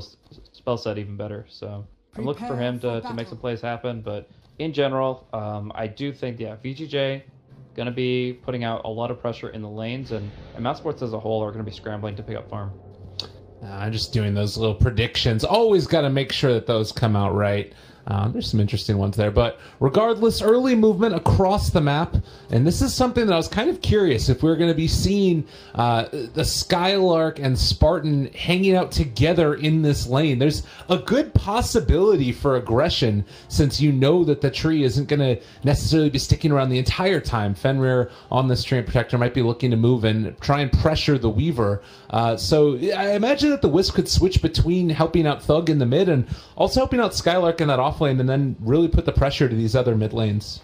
spell set even better. So I'm looking for him to make some plays happen. But in general, I do think, yeah, VGJ going to be putting out a lot of pressure in the lanes, and Mount Sports as a whole are going to be scrambling to pick up farm. I'm just doing those little predictions. Always got to make sure that those come out right. There's some interesting ones there. But regardless, early movement across the map. And this is something that I was kind of curious if we were going to be seeing the Skylark and Spartan hanging out together in this lane. There's a good possibility for aggression since you know that the tree isn't going to necessarily be sticking around the entire time. Fenrir on this Treant Protector might be looking to move and try and pressure the Weaver. So I imagine that the Wisp could switch between helping out Thug in the mid and also helping out Skylark in that off lane and then really put the pressure to these other mid lanes.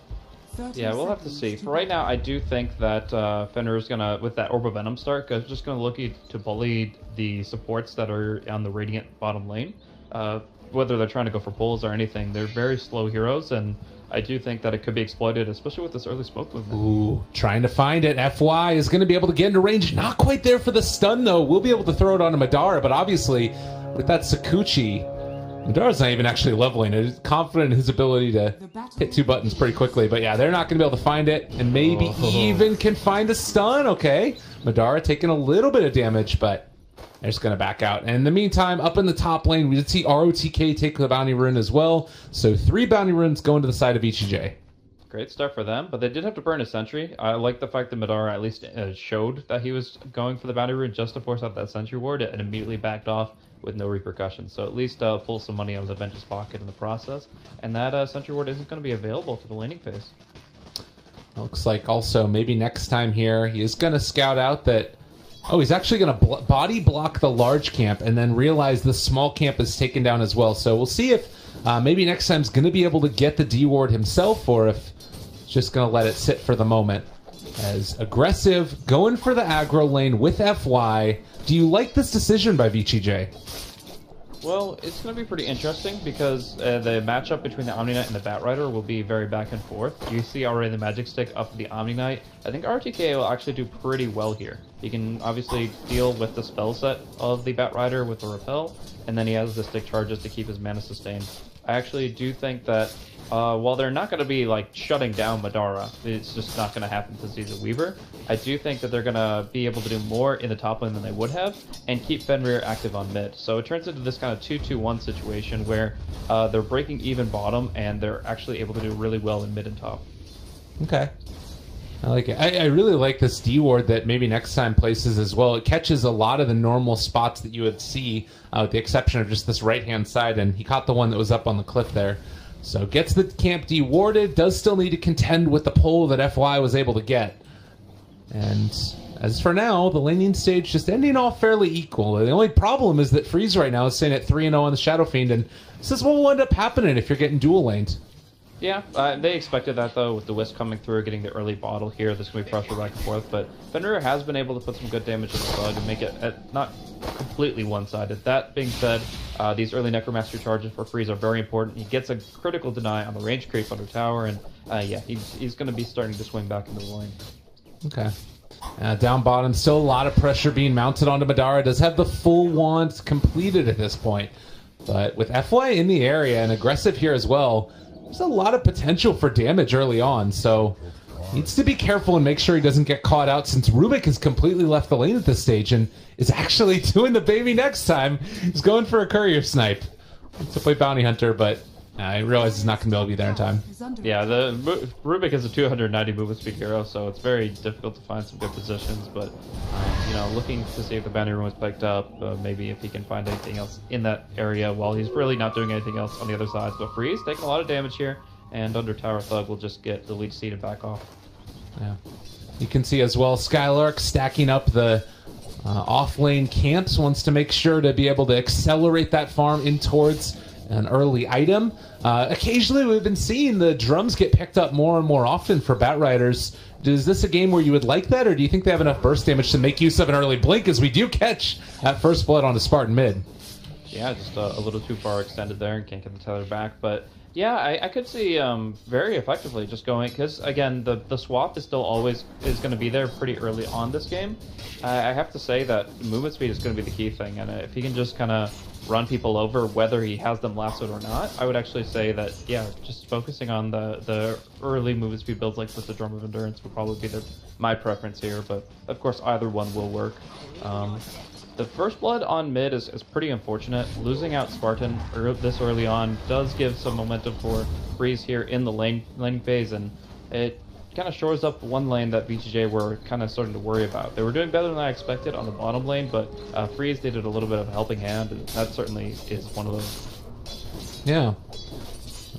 Yeah, we'll have to see. For right now, I do think that Fenrir is going to, with that Orb of Venom start, just going to look to bully the supports that are on the Radiant bottom lane. Whether they're trying to go for pulls or anything, they're very slow heroes, and I do think that it could be exploited, especially with this early smoke movement. Ooh, trying to find it. FY is going to be able to get into range. Not quite there for the stun, though. We'll be able to throw it onto Madara, but obviously, with that Sakuchi, Madara's not even actually leveling it. He's confident in his ability to hit two buttons pretty quickly. But yeah, they're not going to be able to find it. And maybe even can find a stun. Okay. Madara taking a little bit of damage, but they're just going to back out. And in the meantime, up in the top lane, we did see ROTK take the bounty rune as well. So 3 bounty runes going to the side of VGJ. Great start for them, but they did have to burn a sentry. I like the fact that Madara at least showed that he was going for the bounty rune just to force out that sentry ward and immediately backed off with no repercussions. So at least pull some money out of the bench's pocket in the process. And that sentry ward isn't going to be available to the laning phase. Looks like also maybe next time here, he is going to scout out that, oh, he's actually going to body block the large camp and then realize the small camp is taken down as well. So we'll see if maybe next time's going to be able to get the D ward himself or if he's just going to let it sit for the moment. As Aggressive going for the aggro lane with FY. Do you like this decision by VGJ? Well, it's going to be pretty interesting because the matchup between the Omni Knight and the Bat Rider will be very back and forth. You see already the Magic Stick up the Omni Knight. I think RTK will actually do pretty well here. He can obviously deal with the spell set of the Bat Rider with the Repel, and then he has the stick charges to keep his mana sustained. I actually do think that while they're not going to be like shutting down Madara, it's just not going to happen to he's a Weaver. I do think that they're going to be able to do more in the top lane than they would have and keep Fenrir active on mid. So it turns into this kind of 2-2-1 situation where they're breaking even bottom and they're actually able to do really well in mid and top. Okay. I like it. I really like this D ward that maybe next time places as well. It catches a lot of the normal spots that you would see, with the exception of just this right-hand side, and he caught the one that was up on the cliff there. So gets the camp dewarded, does still need to contend with the pull that FY was able to get. And as for now, the laning stage just ending off fairly equal. The only problem is that Freeze right now is sitting at 3-0 on the Shadow Fiend, and this is what will end up happening if you're getting dual laned. Yeah, they expected that though, with the Wisp coming through, getting the early bottle here. There's going to be pressure back and forth, but Fenrir has been able to put some good damage on the bug and make it not completely one-sided. That being said, these early Necromancer charges for Freeze are very important. He gets a critical deny on the range creep under tower, and yeah, he's going to be starting to swing back into the lane. Okay. Down bottom, still a lot of pressure being mounted onto Madara. Does have the full wand completed at this point. But with FY in the area and Aggressive here as well, there's a lot of potential for damage early on, so needs to be careful and make sure he doesn't get caught out since Rubik has completely left the lane at this stage and is actually doing the baby next time. He's going for a courier snipe. Wants to play Bounty Hunter, but I realize he's not going to be able to be there in time. Yeah, Rubik is a 290 movement speed hero, so it's very difficult to find some good positions, but you know, looking to see if the bounty room was picked up, maybe if he can find anything else in that area while he's really not doing anything else on the other side. But Freeze taking a lot of damage here, and under tower Thug will just get the leech seed and back off. Yeah, you can see as well Skylark stacking up the off-lane camps, wants to make sure to be able to accelerate that farm in towards an early item. Occasionally we've been seeing the drums get picked up more and more often for Bat Riders. Is this a game where you would like that, or do you think they have enough burst damage to make use of an early blink as we do catch that first blood on the Spartan mid? Yeah, just a little too far extended there and can't get the tether back. But yeah, I could see very effectively just going, because again, the swap is still always is going to be there pretty early on this game. I have to say that movement speed is going to be the key thing, and if he can just kind of run people over, whether he has them lassoed or not, I would actually say that, yeah, just focusing on the early movement speed builds like with the Drum of Endurance would probably be my preference here, but of course either one will work. The first blood on mid is pretty unfortunate. Losing out Spartan this early on does give some momentum for Freeze here in the lane phase, and it kind of shores up one lane that VGJ were kind of starting to worry about. They were doing better than I expected on the bottom lane, but Freeze needed a little bit of a helping hand, and that certainly is one of those. Yeah.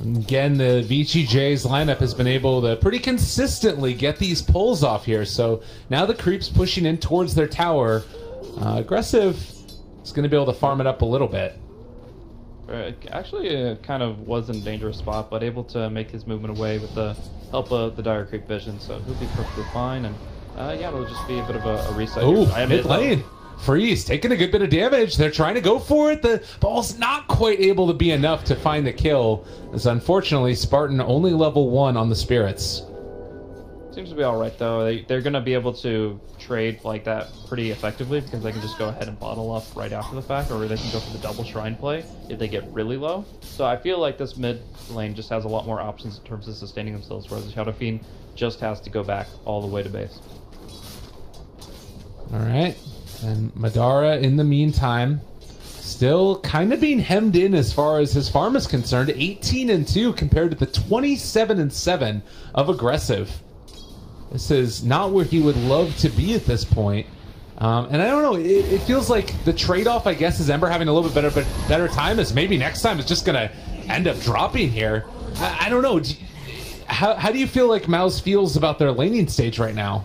Again, the VGJ's lineup has been able to pretty consistently get these pulls off here, so now the creep's pushing in towards their tower. Aggressive is going to be able to farm it up a little bit. Actually, kind of was in a dangerous spot, but able to make his movement away with the help of the Dire Creep Vision, so he'll be perfectly fine. And yeah, it'll just be a bit of a reset. Oh, mid lane. Freeze taking a good bit of damage. They're trying to go for it. The ball's not quite able to be enough to find the kill, as unfortunately Spartan only level 1 on the spirits. Seems to be all right though. They're going to be able to trade like that pretty effectively, because they can just go ahead and bottle up right after the fact, or they can go for the double shrine play if they get really low. So I feel like this mid lane just has a lot more options in terms of sustaining themselves, whereas the Shadow Fiend just has to go back all the way to base. All right, and Madara in the meantime still kind of being hemmed in as far as his farm is concerned. 18-2 compared to the 27-7 of Aggressive. This is not where he would love to be at this point. And I don't know, it feels like the trade-off, I guess, is Ember having a little bit better time, is maybe next time it's just going to end up dropping here. I don't know. How do you feel like Mouse feels about their laning stage right now?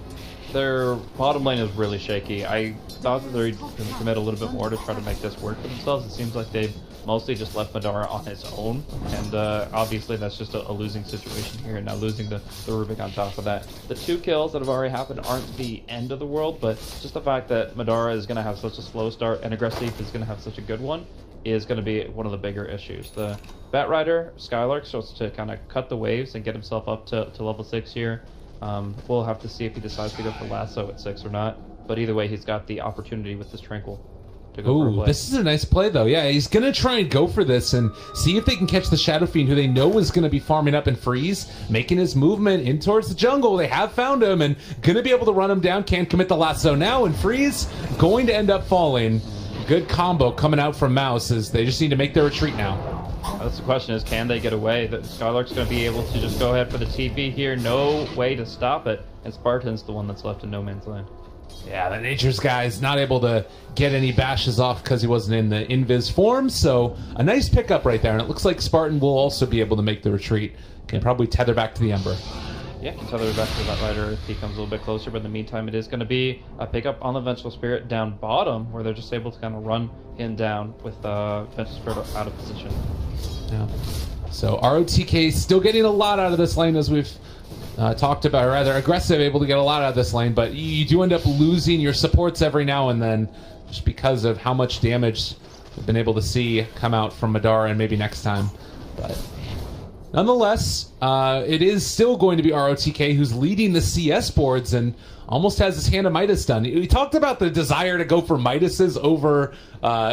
Their bottom lane is really shaky. I thought that they'd commit a little bit more to try to make this work for themselves. It seems like they've mostly just left Madara on his own, and obviously that's just a losing situation here, and now losing the Rubik on top of that. The 2 kills that have already happened aren't the end of the world, but just the fact that Madara is going to have such a slow start and Aggressive is going to have such a good one is going to be one of the bigger issues. The Batrider, Skylark, starts to kind of cut the waves and get himself up to level 6 here. We'll have to see if he decides to go for Lasso at 6 or not, but either way he's got the opportunity with this Tranquil. Ooh, this is a nice play, though. Yeah, he's going to try and go for this and see if they can catch the Shadow Fiend, who they know is going to be farming up and Freeze, making his movement in towards the jungle. They have found him and going to be able to run him down. Can't commit the lasso now, and Freeze going to end up falling. Good combo coming out from Mouse, as they just need to make their retreat now. That's the question, is can they get away? The Skylark's going to be able to just go ahead for the TP here. No way to stop it, and Spartan's the one that's left in no man's land. Yeah, the Nature's guy is not able to get any bashes off because he wasn't in the invis form, so a nice pickup right there, and it looks like Spartan will also be able to make the retreat. Can probably tether back to the Ember. Yeah, can tether back to that rider if he comes a little bit closer, but in the meantime it is going to be a pickup on the Vengeful Spirit down bottom, where they're just able to kind of run him down with Vengeful Spirit out of position. Yeah. So ROTK still getting a lot out of this lane, as we've talked about, or rather Aggressive able to get a lot out of this lane, but you do end up losing your supports every now and then just because of how much damage we've been able to see come out from Madara, and maybe next time. But nonetheless, it is still going to be ROTK who's leading the CS boards and almost has his hand of Midas done. We talked about the desire to go for Midases over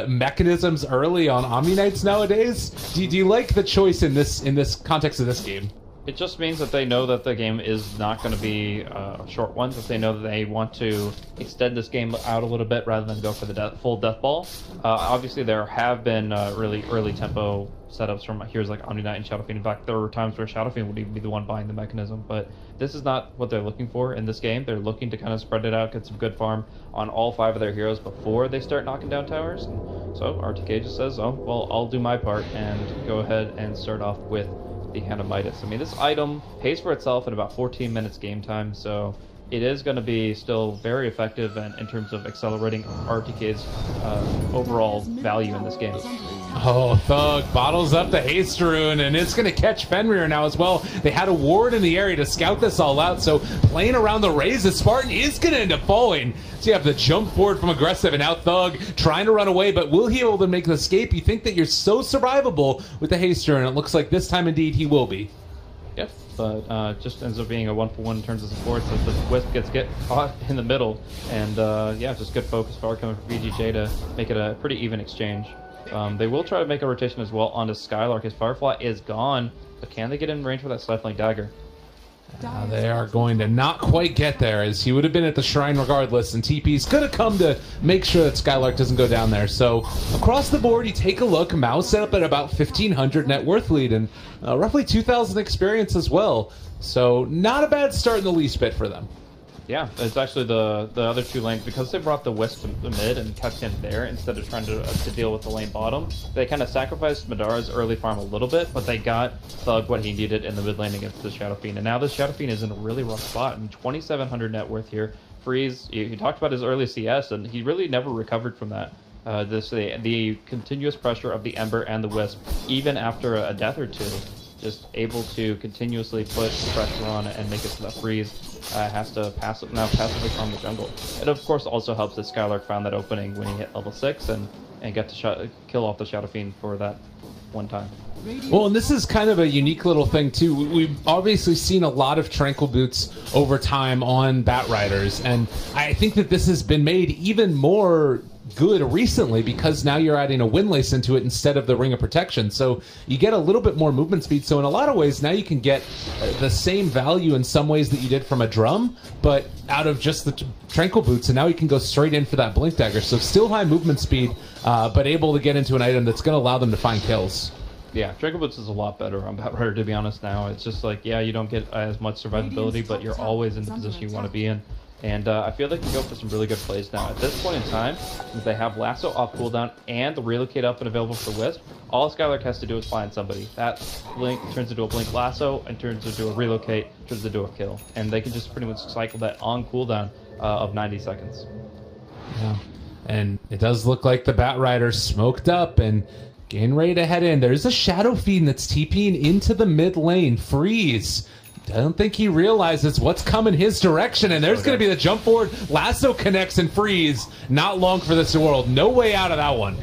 mechanisms early on Omni Knights nowadays. Do you like the choice in this context of this game? It just means that they know that the game is not going to be a short one, that they know that they want to extend this game out a little bit rather than go for the full death ball. Obviously, there have been really early tempo setups from heroes like Omni Knight and Shadow Fiend. In fact, there were times where Shadow Fiend would even be the one buying the mechanism, but this is not what they're looking for in this game. They're looking to kind of spread it out, get some good farm on all 5 of their heroes before they start knocking down towers. And so RTK just says, oh, well, I'll do my part and go ahead and start off with the Hand of Midas. I mean, this item pays for itself in about 14 minutes game time, so it is going to be still very effective and in terms of accelerating RTK's overall value in this game. Oh, Thug bottles up the haste rune, and it's going to catch Fenrir now as well. They had a ward in the area to scout this all out, so playing around the Raze, the Spartan is going to end up falling. So you have the jump forward from Aggressif, and now Thug trying to run away, but will he be able to make the escape? You think that you're so survivable with the haste rune, and it looks like this time indeed he will be. Yep, but just ends up being a 1-for-1 in terms of support, so the Wisp gets caught in the middle, and yeah, just good focus forward coming from VGJ to make it a pretty even exchange. They will try to make a rotation as well onto Skylark. His Firefly is gone, but can they get in range for that Stifling Dagger? They are going to not quite get there, as he would have been at the shrine regardless, and TP's going to come to make sure that Skylark doesn't go down there. So across the board, you take a look, Mao set up at about 1,500 net worth lead and roughly 2,000 experience as well. So not a bad start in the least bit for them. Yeah, it's actually the other two lanes, because they brought the Wisp to the mid and kept him there instead of trying to deal with the lane bottom. They kind of sacrificed Madara's early farm a little bit, but they got Thug what he needed in the mid lane against the Shadow Fiend. And now the Shadow Fiend is in a really rough spot, and 2,700 net worth here. Freeze, he talked about his early CS, and he really never recovered from that. The continuous pressure of the Ember and the Wisp, even after a death or two, just able to continuously put pressure on it and make it so that Freeze has to passively farm the jungle. It of course also helps that Skylark found that opening when he hit level 6 and got to kill off the Shadow Fiend for that one time. Well, and this is kind of a unique little thing too. We've obviously seen a lot of Tranquil Boots over time on Bat Riders, and I think that this has been made even more good recently because now you're adding a windlace into it instead of the Ring of Protection, so you get a little bit more movement speed. So in a lot of ways now you can get the same value in some ways that you did from a drum, but out of just the Tranquil Boots, and now you can go straight in for that Blink Dagger. So still high movement speed, but able to get into an item that's going to allow them to find kills. Yeah, Tranquil Boots is a lot better on Bat Rider, to be honest. Now it's just like, yeah, you don't get as much survivability, but you're always in the position you want to be in. And I feel they can go for some really good plays now. At this point in time, since they have Lasso off cooldown and the Relocate up and available for Wisp, all Skylark has to do is find somebody. That Blink turns into a Blink Lasso and turns into a Relocate, turns into a kill. And they can just pretty much cycle that on cooldown of 90 seconds. Yeah, and it does look like the Bat Rider smoked up and getting ready to head in. There's a Shadow Fiend that's TPing into the mid lane. Freeze. I don't think he realizes what's coming his direction, and there's going to be the jump forward. Lasso connects and Freeze. Not long for this world. No way out of that one.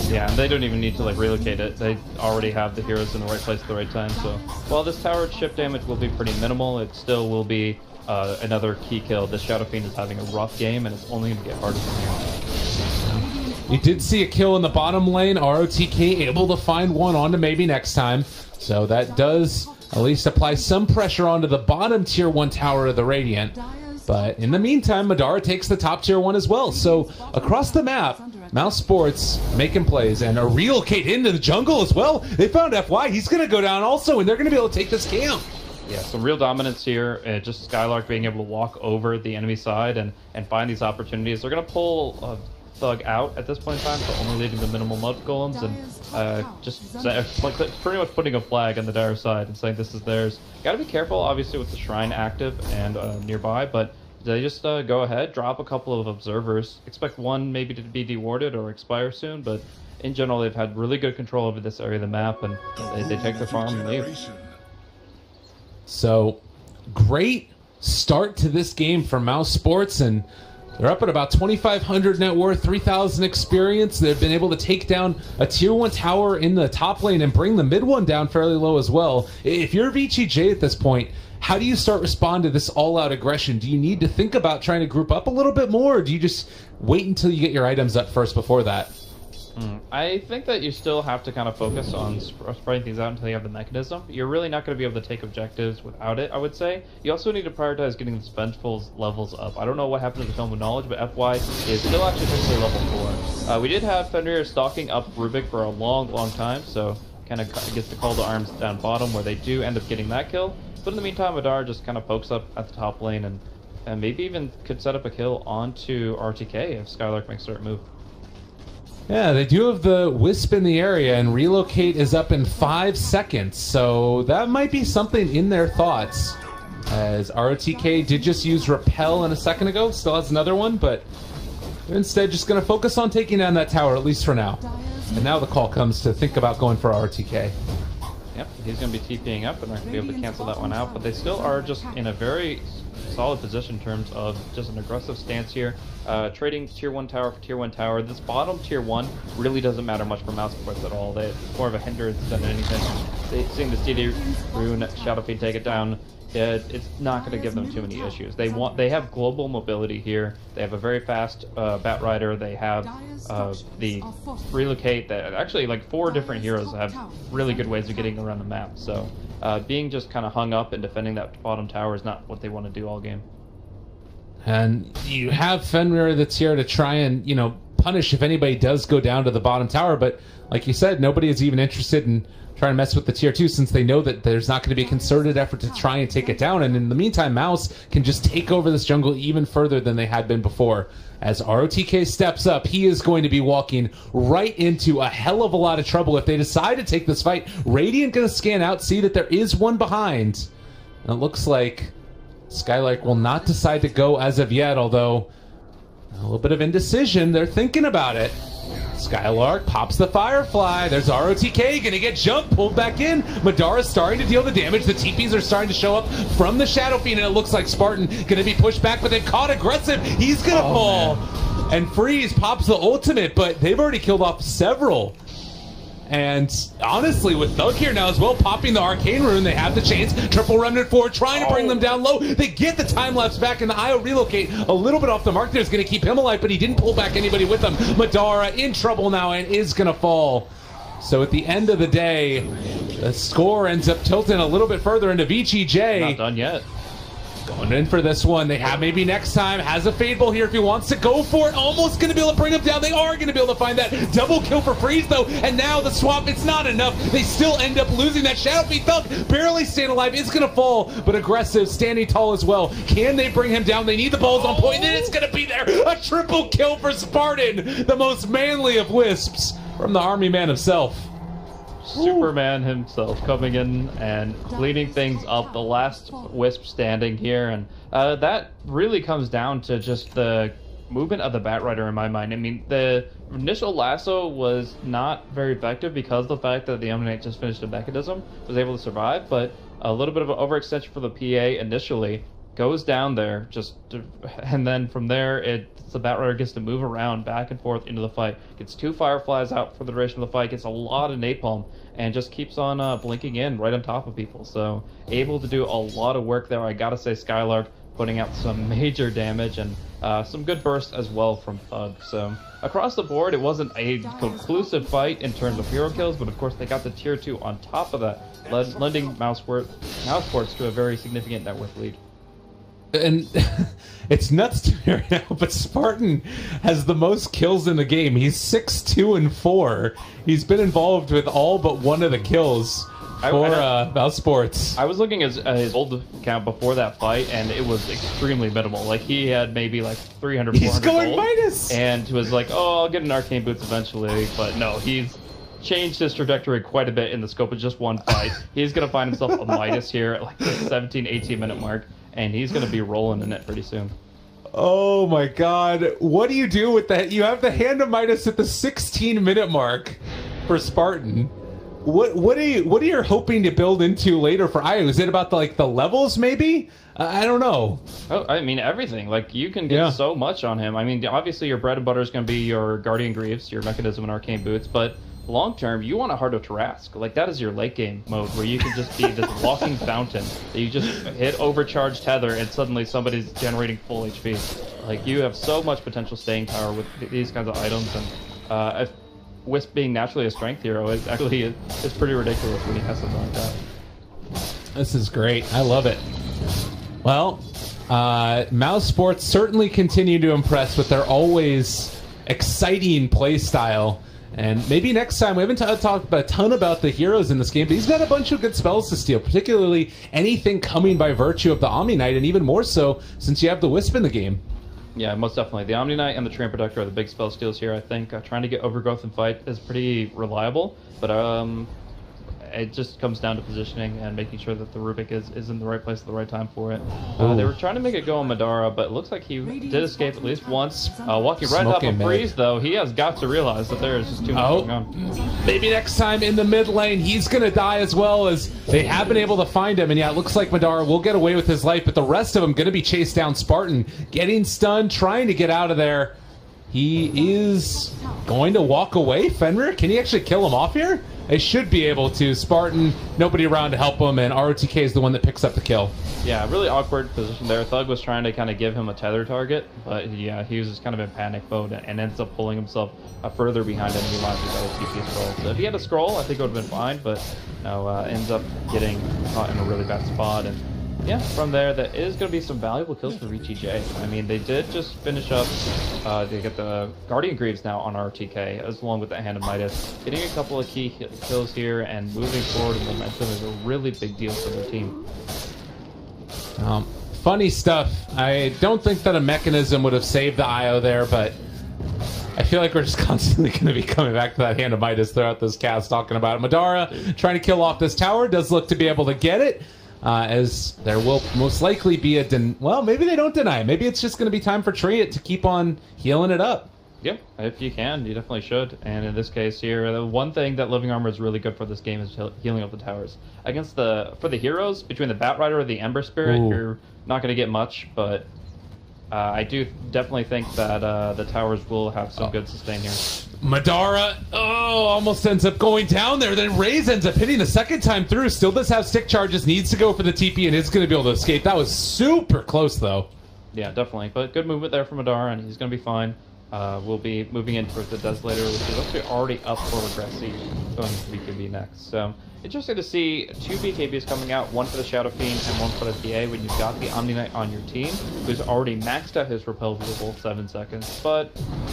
Yeah, and they don't even need to like relocate it. They already have the heroes in the right place at the right time. So while this tower chip damage will be pretty minimal, it still will be another key kill. The Shadow Fiend is having a rough game, and it's only going to get harder from here. You did see a kill in the bottom lane. ROTK able to find one onto maybe next time. So that does at least apply some pressure onto the bottom tier 1 tower of the Radiant. But in the meantime, Madara takes the top tier 1 as well. So across the map, Mouse Sports making plays, and a relocate into the jungle as well. They found FY. He's going to go down also, and they're going to be able to take this camp. Yeah, some real dominance here. Just Skylark being able to walk over the enemy side and find these opportunities. They're going to pull Thug out at this point in time, so only leaving the minimal mud golems and just pretty much putting a flag on the dire side and saying this is theirs. Got to be careful, obviously, with the shrine active and nearby, but they just go ahead, drop a couple of observers. Expect one maybe to be dewarded or expire soon, but in general, they've had really good control over this area of the map, and they take their farm and leave. So, great start to this game for Mouse Sports, and they're up at about 2,500 net worth, 3,000 experience. They've been able to take down a tier 1 tower in the top lane and bring the mid one down fairly low as well. If you're VGJ at this point, how do you start responding to this all-out aggression? Do you need to think about trying to group up a little bit more, or do you just wait until you get your items up first before that? I think that you still have to kind of focus on spreading things out until you have the mechanism. You're really not going to be able to take objectives without it, I would say. You also need to prioritize getting the Vengeful's levels up. I don't know what happened to the Film of Knowledge, but FY is still actually technically level 4. We did have Fenrir stalking up Rubik for a long time, so kind of gets the call to arms down bottom where they do end up getting that kill. But in the meantime, Madara just kind of pokes up at the top lane and maybe even could set up a kill onto RTK if Skylark makes the right move. Yeah, they do have the Wisp in the area, and relocate is up in 5 seconds, so that might be something in their thoughts. As ROTK did just use Repel a second ago, still has another one, but they're instead just going to focus on taking down that tower, at least for now. And now the call comes to think about going for ROTK. Yep, he's going to be TPing up and they're going to be able to cancel that one out, but they still are just in a very solid position in terms of just an aggressive stance here. Trading tier 1 tower for tier 1 tower. This bottom tier 1 really doesn't matter much for mouse sports at all. It's more of a hindrance than anything. Seeing the CD Rune Shadow Fiend take it down, it's not going to give them too many issues. They have global mobility here. They have a very fast Bat Rider. They have the relocate. That actually, like 4 different heroes have really good ways of getting around the map. So being just kind of hung up and defending that bottom tower is not what they want to do all game. And you have Fenrir that's here to try and, punish if anybody does go down to the bottom tower. But like you said, nobody is even interested in trying to mess with the tier 2 since they know that there's not going to be a concerted effort to try and take it down. And in the meantime, Mouse can just take over this jungle even further than they had been before. As ROTK steps up, he is going to be walking right into a hell of a lot of trouble if they decide to take this fight. Radiant going to scan out, see that there is one behind. And it looks like Skylark will not decide to go as of yet, although a little bit of indecision. They're thinking about it. Skylark pops the Firefly. There's ROTK gonna get jumped, pulled back in. Madara's starting to deal the damage. The TPs are starting to show up from the Shadow Fiend, and it looks like Spartan gonna be pushed back, but they've caught Aggressive. He's gonna fall. Man. And Freeze pops the ultimate, but they've already killed off several. And honestly, with Thug here now as well, popping the Arcane Rune, they have the chance. Triple Remnant 4 trying to bring them down low. They get the time lapse back, and the IO relocate a little bit off the mark there is going to keep him alive, but he didn't pull back anybody with him. Madara in trouble now and is going to fall. So at the end of the day, the score ends up tilting a little bit further into VGJ. Not done yet. Going in for this one. They have maybe next time. Has a Fade Bolt here if he wants to go for it. Almost going to be able to bring him down. They are going to be able to find that double kill for Freeze, though. And now the swap, it's not enough. They still end up losing that. Shadow Fiend Thug barely staying alive. Is going to fall, but Aggressive standing tall as well. Can they bring him down? They need the balls on point, and it's going to be there. A triple kill for Spartan, the most manly of Wisps from the Army man himself. Superman himself coming in and cleaning things up, the last Wisp standing here, and that really comes down to just the movement of the Bat Rider in my mind. I mean, the initial lasso was not very effective because of the fact that the Omni just finished a mechanism, was able to survive, but a little bit of an overextension for the PA initially. Goes down there, and then from there, the Bat Rider gets to move around back and forth into the fight. Gets 2 Fireflies out for the duration of the fight, gets a lot of napalm, and just keeps on blinking in right on top of people. So able to do a lot of work there. I gotta say, Skylark putting out some major damage and some good bursts as well from Thug. So across the board, it wasn't a conclusive fight in terms of hero kills, but of course they got the tier 2 on top of that, lending Mouse Sports to a very significant net worth lead. And it's nuts to me right now, but Spartan has the most kills in the game. He's 6-2-4. He's been involved with all but one of the kills for Mouse Sports. I was looking at his old account before that fight, and it was extremely minimal. Like, he had maybe like 300, 400 He's going gold, minus! And was like, oh, I'll get an Arcane Boots eventually. But no, he's changed his trajectory quite a bit in the scope of just one fight. He's going to find himself a Midas here at like the 17, 18 minute mark. And he's going to be rolling in it pretty soon. Oh my god. What do you do with that? You have the Hand of Midas at the 16-minute mark for Spartan. What are you hoping to build into later for IO? Is it about the levels maybe? I don't know. Oh, I mean everything. Like, you can get so much on him. I mean, obviously your bread and butter is going to be your Guardian Greaves, your Mechanism and Arcane Boots, but long term, you want a Heart of Tarrasque. Like, that is your late game mode where you can just be this walking fountain that you just hit overcharge tether and suddenly somebody's generating full HP. Like, you have so much potential staying power with these kinds of items, and Wisp being naturally a strength hero is pretty ridiculous when he has something like that. This is great. I love it. Well, Mouse Sports certainly continue to impress with their always exciting play style. And maybe next time, we haven't talked a ton about the heroes in this game, but he's got a bunch of good spells to steal, particularly anything coming by virtue of the Omni Knight, and even more so since you have the Wisp in the game. Yeah, most definitely. The Omni Knight and the Treant Protector are the big spell steals here, I think. Trying to get Overgrowth and Fight is pretty reliable, but it just comes down to positioning and making sure that the Rubik is in the right place at the right time for it. Ooh. They were trying to make it go on Madara, but it looks like he did escape at least once. Walking right up a freeze, though, he has got to realize that there is just too much going on. Maybe next time in the mid lane, he's going to die as well, as they have been able to find him. And yeah, it looks like Madara will get away with his life, but the rest of them going to be chased down. Spartan getting stunned, trying to get out of there. He is going to walk away. Fenrir, can he actually kill him off here? They should be able to. Spartan, nobody around to help him, and ROTK is the one that picks up the kill. Yeah, really awkward position there. Thug was trying to kind of give him a tether target, but yeah, he was just kind of in panic mode and ends up pulling himself further behind enemy lines with that TP scroll. So if he had a scroll, I think it would have been fine, but no, ends up getting caught in a really bad spot. And yeah, from there, there is going to be some valuable kills for VGJ. I mean, they did just finish up, they get the Guardian Greaves now on RTK, as along with the Hand of Midas. Getting a couple of key kills here and moving forward in momentum is a really big deal for their team. Funny stuff. I don't think that a mechanism would have saved the IO there, but I feel like we're just constantly going to be coming back to that Hand of Midas throughout this cast, talking about it. Madara trying to kill off this tower, does look to be able to get it. As there will most likely be well, maybe they don't deny it. Maybe it's just going to be time for Triot to keep on healing it up. Yep, if you can, you definitely should. And in this case here, the one thing that Living Armor is really good for this game is healing up the towers. Against for the heroes, between the Bat Rider or the Ember Spirit, you're not going to get much, but I do definitely think that the towers will have some good sustain here. Madara, almost ends up going down there. Then Raze ends up hitting the second time through. Still does have stick charges, needs to go for the TP, and is going to be able to escape. That was super close, though. Yeah, definitely. But good movement there from Madara, and he's going to be fine. We'll be moving in towards the Desolator, which is actually already up for Aggressif, going to BKB next. So, interesting to see two BKBs coming out, one for the Shadow Fiend and one for the TA, when you've got the Omni Knight on your team, who's already maxed out his repel for 7 seconds. But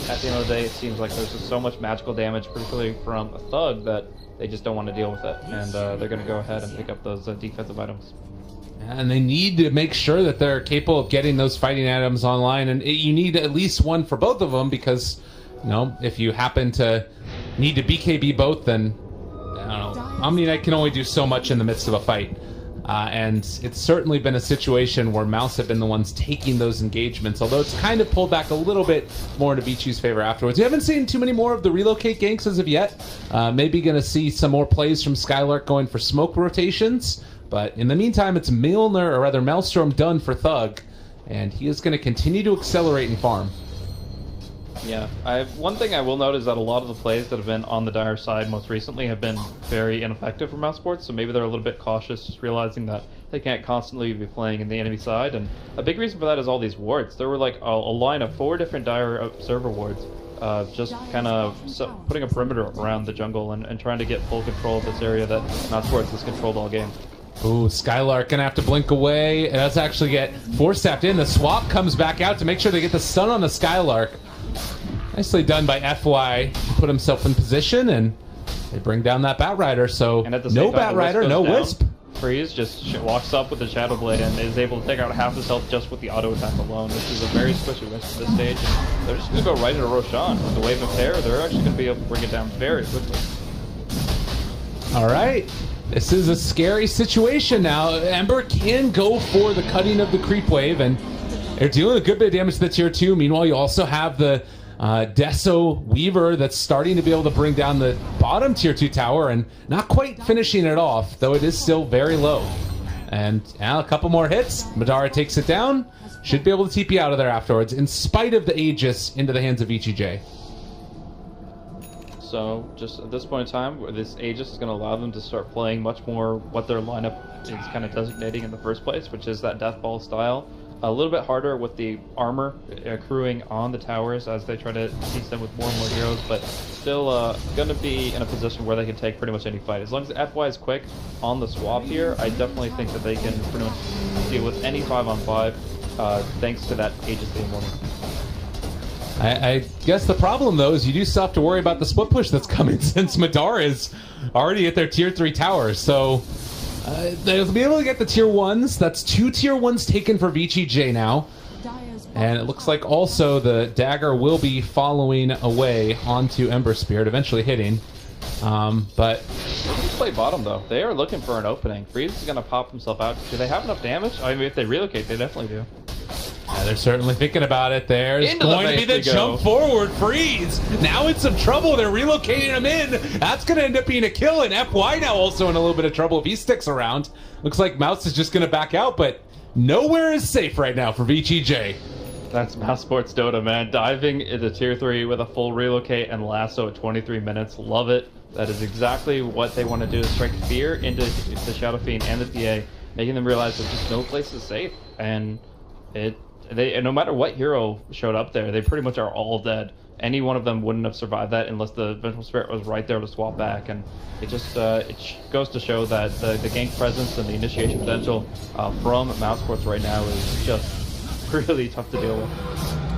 at the end of the day, it seems like there's just so much magical damage, particularly from a Thug, that they just don't want to deal with it. And they're going to go ahead and pick up those defensive items. And they need to make sure that they're capable of getting those fighting items online. And you need at least one for both of them, because, you know, if you happen to need to BKB both, then, I don't know, Omni Knight can only do so much in the midst of a fight. And it's certainly been a situation where Mouse have been the ones taking those engagements, although it's kind of pulled back a little bit more into Vichi's favor afterwards. We haven't seen too many more of the relocate ganks as of yet. Maybe going to see some more plays from Skylark going for smoke rotations. But in the meantime, it's Milner, or rather Maelstrom, done for Thug, and he is going to continue to accelerate and farm. Yeah, one thing I will note is that a lot of the plays that have been on the Dire side most recently have been very ineffective for Mouse Sports, so maybe they're a little bit cautious, just realizing that they can't constantly be playing in the enemy side. And a big reason for that is all these wards. There were like a line of 4 different Dire observer wards, just kind of putting a perimeter around the jungle and trying to get full control of this area that Mouse Sports has controlled all game. Ooh, Skylark gonna have to blink away. It does actually get force-tapped in. The swap comes back out to make sure they get the stun on the Skylark. Nicely done by FY to put himself in position, and they bring down that Bat Rider. So no Bat Rider, no Wisp. Freeze just walks up with the Shadow Blade and is able to take out half his health just with the auto attack alone. This is a very squishy Wisp at this stage. They're just going to go right into Roshan. With the Wave of Terror, they're actually going to be able to bring it down very quickly. All right. This is a scary situation now. Ember can go for the cutting of the creep wave, and they're dealing a good bit of damage to the tier 2. Meanwhile, you also have the Deso Weaver that's starting to be able to bring down the bottom tier 2 tower, and not quite finishing it off, though it is still very low. And a couple more hits. Madara takes it down. Should be able to TP out of there afterwards, in spite of the Aegis into the hands of VGJ. So, just at this point in time, this Aegis is going to allow them to start playing much more what their lineup is kind of designating in the first place, which is that Death Ball style. A little bit harder with the armor accruing on the towers as they try to teach them with more and more heroes, but still going to be in a position where they can take pretty much any fight. As long as FY is quick on the swap here, I definitely think that they can pretty much deal with any 5-on-5 thanks to that Aegis being one. I guess the problem, though, is you do still have to worry about the split push that's coming, since Madara is already at their tier 3 towers. So they'll be able to get the tier 1s. That's 2 tier 1s taken for VGJ now. And it looks like also the dagger will be following away onto Ember Spirit, eventually hitting. But play bottom, though. They are looking for an opening. Freeze is going to pop himself out. Do they have enough damage? I mean, if they relocate, they definitely do. Yeah, they're certainly thinking about it. There's Into going the to be the base we jump go. forward. Freeze now in some trouble. They're relocating him in. That's going to end up being a kill. And FY now also in a little bit of trouble if he sticks around. Looks like Mouse is just going to back out, but nowhere is safe right now for VGJ. That's Mouse Sports Dota, man. Diving into Tier 3 with a full relocate and lasso at 23 minutes. Love it. That is exactly what they want to do, is strike fear into the Shadow Fiend and the PA, making them realize that just no place is safe. And no matter what hero showed up there, they pretty much are all dead. Any one of them wouldn't have survived that unless the Vengeful Spirit was right there to swap back. And it just goes to show that the gank presence and the initiation potential from Mouse Sports right now is just really tough to deal with.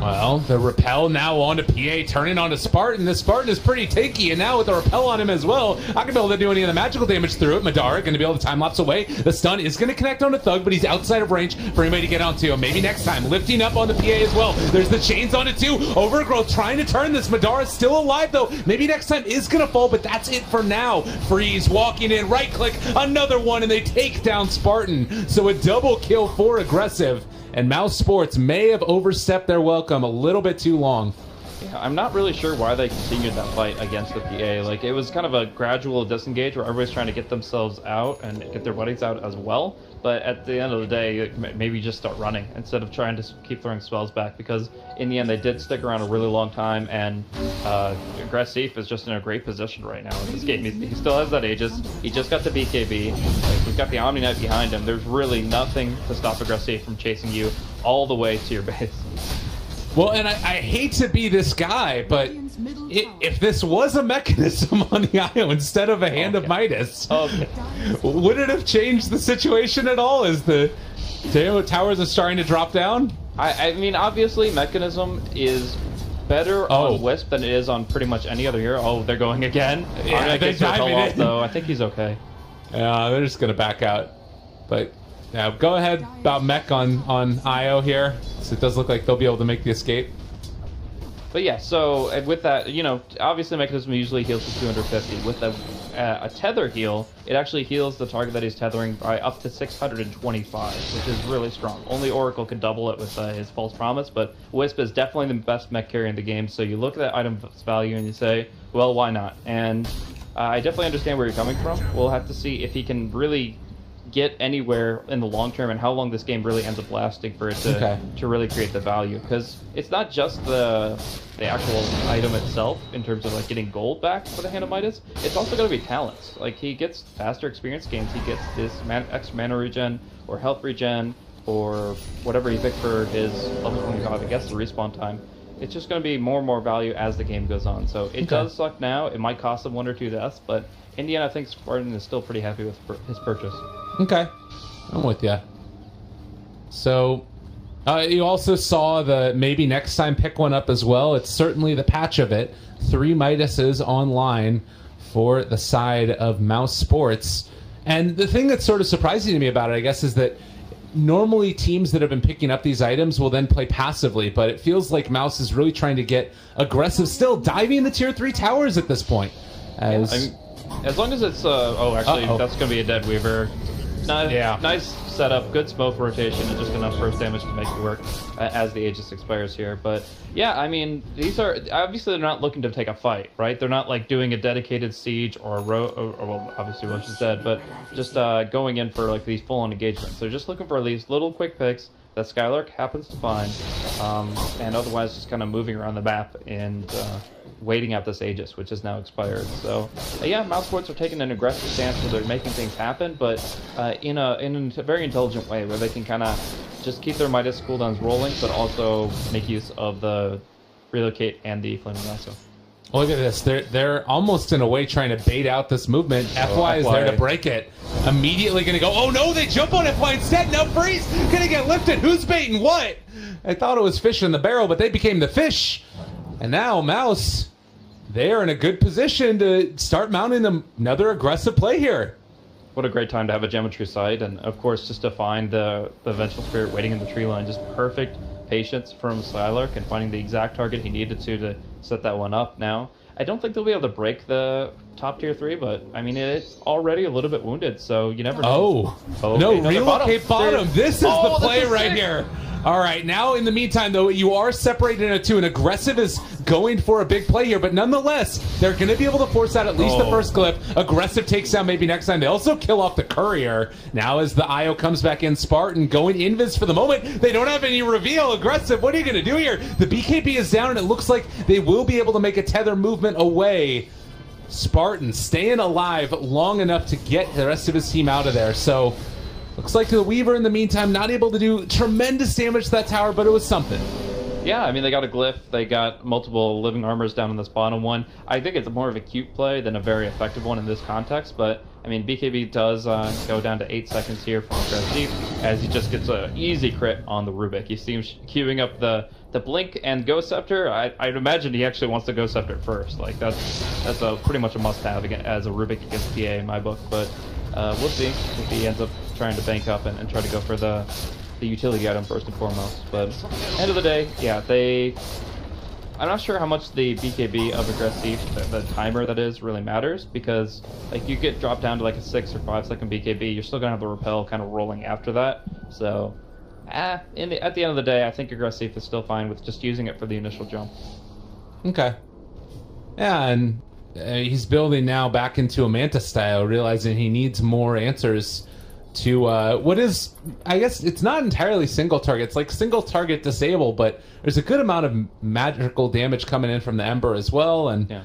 Well, the repel now onto PA, turning onto Spartan. This Spartan is pretty tanky, and now with the repel on him as well, not going to be able to do any of the magical damage through it. Madara going to be able to time lapse away. The stun is going to connect onto Thug, but he's outside of range for anybody to get onto him. Maybe next time, lifting up on the PA as well. There's the chains on it too. Overgrowth trying to turn this. Madara's still alive though. Maybe next time is going to fall, but that's it for now. Freeze walking in, right click, another one, and they take down Spartan. So a double kill for Aggressive. And Mouse Sports may have overstepped their welcome a little bit too long. Yeah, I'm not really sure why they continued that fight against the PA. Like, it was kind of a gradual disengage where everybody's trying to get themselves out and get their buddies out as well. But at the end of the day, maybe just start running instead of trying to keep throwing spells back, because in the end they did stick around a really long time, and Agressif is just in a great position right now in this game. He still has that Aegis. He just got the BKB. Like, he's got the Omni Knight behind him. There's really nothing to stop Agressif from chasing you all the way to your base. Well, and I hate to be this guy, but if this was a mechanism on the IO instead of a Hand of Midas, would it have changed the situation at all as the towers are starting to drop down? I mean, obviously, mechanism is better on Wisp than it is on pretty much any other hero. Oh, they're going again? Yeah, they're diving in. Though. I think he's okay. Yeah, they're just going to back out. But now, go ahead about mech on IO here. So it does look like they'll be able to make the escape. But yeah, so with that, you know, obviously mechanism usually heals to 250. With a tether heal, it actually heals the target that he's tethering by up to 625, which is really strong. Only Oracle could double it with his False Promise, but Wisp is definitely the best mech carry in the game. So you look at that item's value and you say, well, why not? And I definitely understand where you're coming from. We'll have to see if he can really get anywhere in the long term and how long this game really ends up lasting for it to really create the value, because it's not just the actual item itself in terms of like getting gold back for the Hand of Midas. It's also going to be talents. Like, he gets faster experience gains, he gets this extra mana regen or health regen or whatever he picked for his level 25. I guess the respawn time. It's just going to be more and more value as the game goes on. So it does suck now. It might cost him 1 or 2 deaths, but in the end, I think Spartan is still pretty happy with his purchase. Okay, I'm with you. So, you also saw the maybe next time pick one up as well. It's certainly the patch of it. 3 Midases online for the side of Mouse Sports. And the thing that's sort of surprising to me about it, I guess, is that normally teams that have been picking up these items will then play passively, but it feels like Mouse is really trying to get aggressive, still diving the tier 3 towers at this point. As long as it's that's gonna be a dead Weaver. Nice setup, good smoke rotation, and just enough burst damage to make it work as the Aegis expires here. But yeah, I mean, these are obviously they're not looking to take a fight, right? They're not like doing a dedicated siege or a well, obviously Roche is dead, but just going in for like these full-on engagements. They're just looking for these little quick picks that Skylark happens to find, and otherwise just kind of moving around the map and waiting out this Aegis, which is now expired. So yeah, Mouse Sports are taking an aggressive stance where they're making things happen, but in a very intelligent way, where they can kind of just keep their Midas cooldowns rolling, but also make use of the relocate and the Flaming Lasso. Look at this. They're almost in a way trying to bait out this movement. FY is there to break it. Immediately going to go, oh no, they jump on FY instead. Now Freeze going to get lifted. Who's baiting what? I thought it was fish in the barrel, but they became the fish. And now Mouse, they're in a good position to start mounting another aggressive play here. What a great time to have a Geometry Sight, and of course just to find the Vengeful Spirit waiting in the tree line. Just perfect patience from Skylark and finding the exact target he needed to set that one up now. I don't think they'll be able to break the top tier 3, but I mean, it's already a little bit wounded, so you never know. Oh, no, relocate bottom. This is the play right here. All right, now in the meantime, though, you are separated into two, and Aggressif is going for a big play here, but nonetheless, they're going to be able to force out at least the first clip. Aggressif takes down maybe next time. They also kill off the courier. Now as the IO comes back in, Spartan going invis for the moment. They don't have any reveal. Aggressif, what are you going to do here? The BKB is down, and it looks like they will be able to make a tether movement away. Spartan staying alive long enough to get the rest of his team out of there, so... Looks like the Weaver, in the meantime, not able to do tremendous damage to that tower, but it was something. Yeah, I mean, they got a glyph. They got multiple living armors down in this bottom one. I think it's more of a cute play than a very effective one in this context, but, I mean, BKB does go down to 8 seconds here from Agressif, as he just gets an easy crit on the Rubik. He seems queuing up the Blink and Ghost Scepter. I'd imagine he actually wants to Ghost Scepter first. Like, that's pretty much a must-have as a Rubik against PA in my book, but we'll see if he ends up trying to bank up and try to go for the utility item first and foremost. But end of the day, yeah, I'm not sure how much the BKB of Agressif, the timer that is, really matters, because like you get dropped down to like a 6 or 5 second BKB, you're still gonna have the repel kind of rolling after that. So at the end of the day, I think Agressif is still fine with just using it for the initial jump. Okay. Yeah, and he's building now back into a Manta style, realizing he needs more answers to what is, I guess it's not entirely single target. It's like single target disable, but there's a good amount of magical damage coming in from the Ember as well. And yeah,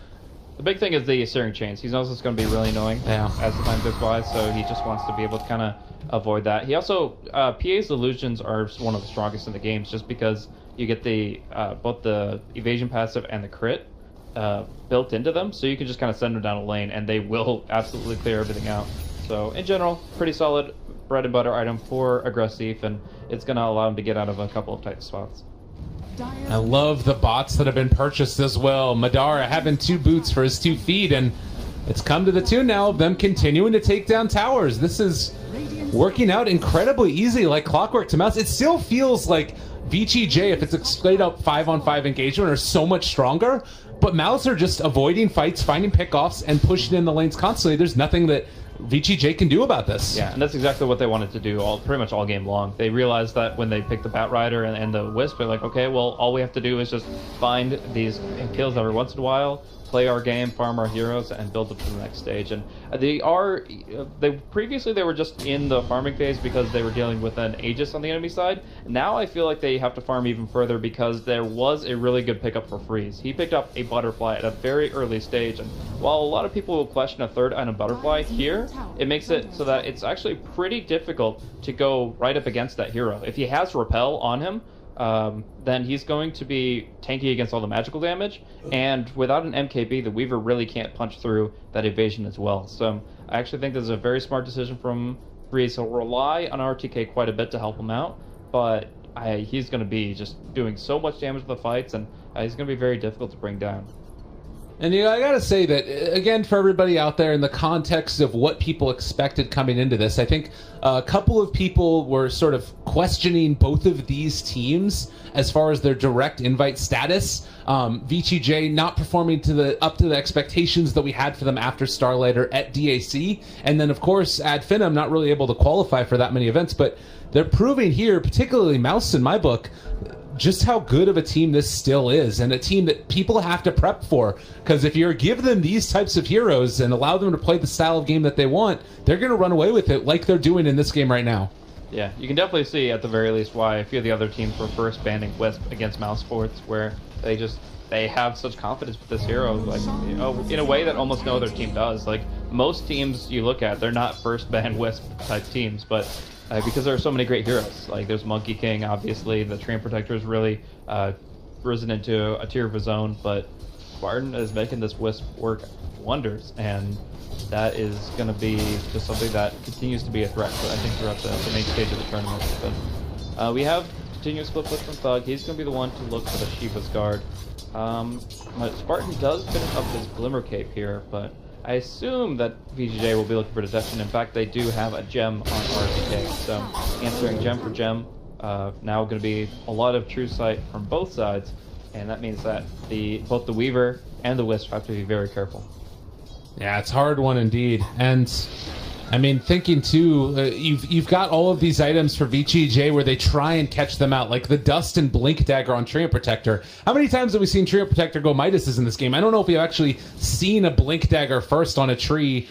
the big thing is the Searing Chains. He knows it's going to be really annoying as the time goes by, so he just wants to be able to kind of avoid that. He also, PA's illusions are one of the strongest in the games, just because you get the both the evasion passive and the crit built into them, so you can just kind of send them down a lane and they will absolutely clear everything out. So in general, pretty solid bread and butter item for Agressif, and it's going to allow him to get out of a couple of tight spots. I love the bots that have been purchased as well. Madara having 2 boots for his 2 feet, and it's come to the tune now of them continuing to take down towers. This is working out incredibly easy, like clockwork to Mouse. It still feels like VGJ, if it's a straight up 5-on-5 engagement, are so much stronger, but Mouse are just avoiding fights, finding pickoffs, and pushing in the lanes constantly. There's nothing that VGJ can do about this. Yeah, and that's exactly what they wanted to do pretty much all game long. They realized that when they picked the Bat Rider and the Wisp, they're like, okay, well, all we have to do is just find these kills every once in a while, play our game, farm our heroes, and build up to the next stage. And previously they were just in the farming phase because they were dealing with an Aegis on the enemy side. Now I feel like they have to farm even further because there was a really good pickup for Freeze. He picked up a Butterfly at a very early stage, and while a lot of people will question a third item Butterfly here, it makes it so that it's actually pretty difficult to go right up against that hero. If he has Repel on him, then he's going to be tanky against all the magical damage, and without an MKB, the Weaver really can't punch through that evasion as well. So I actually think this is a very smart decision from Freeze. He'll rely on RTK quite a bit to help him out, but he's going to be just doing so much damage to the fights, and he's going to be very difficult to bring down. And I gotta say that, again, for everybody out there, in the context of what people expected coming into this, I think a couple of people were sort of questioning both of these teams as far as their direct invite status. VGJ not performing up to the expectations that we had for them after Starlighter at DAC, and then of course Ad Finum not really able to qualify for that many events, but they're proving here, particularly Mouse in my book, just how good of a team this still is, and a team that people have to prep for, because if you give them these types of heroes and allow them to play the style of game that they want, they're going to run away with it like they're doing in this game right now. Yeah, you can definitely see at the very least why a few of the other teams were first banning Wisp against Mouse Sports, where they have such confidence with this hero, like, you know, in a way that almost no other team does. Like, most teams you look at, they're not first ban Wisp type teams, but because there are so many great heroes. Like, there's Monkey King, obviously. The Train Protector has really risen into a tier of his own, but Spartan is making this Wisp work wonders, and that is going to be just something that continues to be a threat, I think, throughout the main stage of the tournament. But we have continuous flip from Thug. He's going to be the one to look for the Shiva's Guard. Spartan does finish up his Glimmer Cape here, but I assume that VGJ will be looking for Deception. In fact, they do have a gem on RTK, so answering gem for gem. Now going to be a lot of True Sight from both sides and that means that both the Weaver and the Wisp have to be very careful. Yeah, it's a hard one indeed. And I mean, thinking too, you've got all of these items for VGJ where they try and catch them out, like the Dust and Blink Dagger on Treant Protector. How many times have we seen Treant Protector go Midases in this game? I don't know if we've actually seen a Blink Dagger first on a tree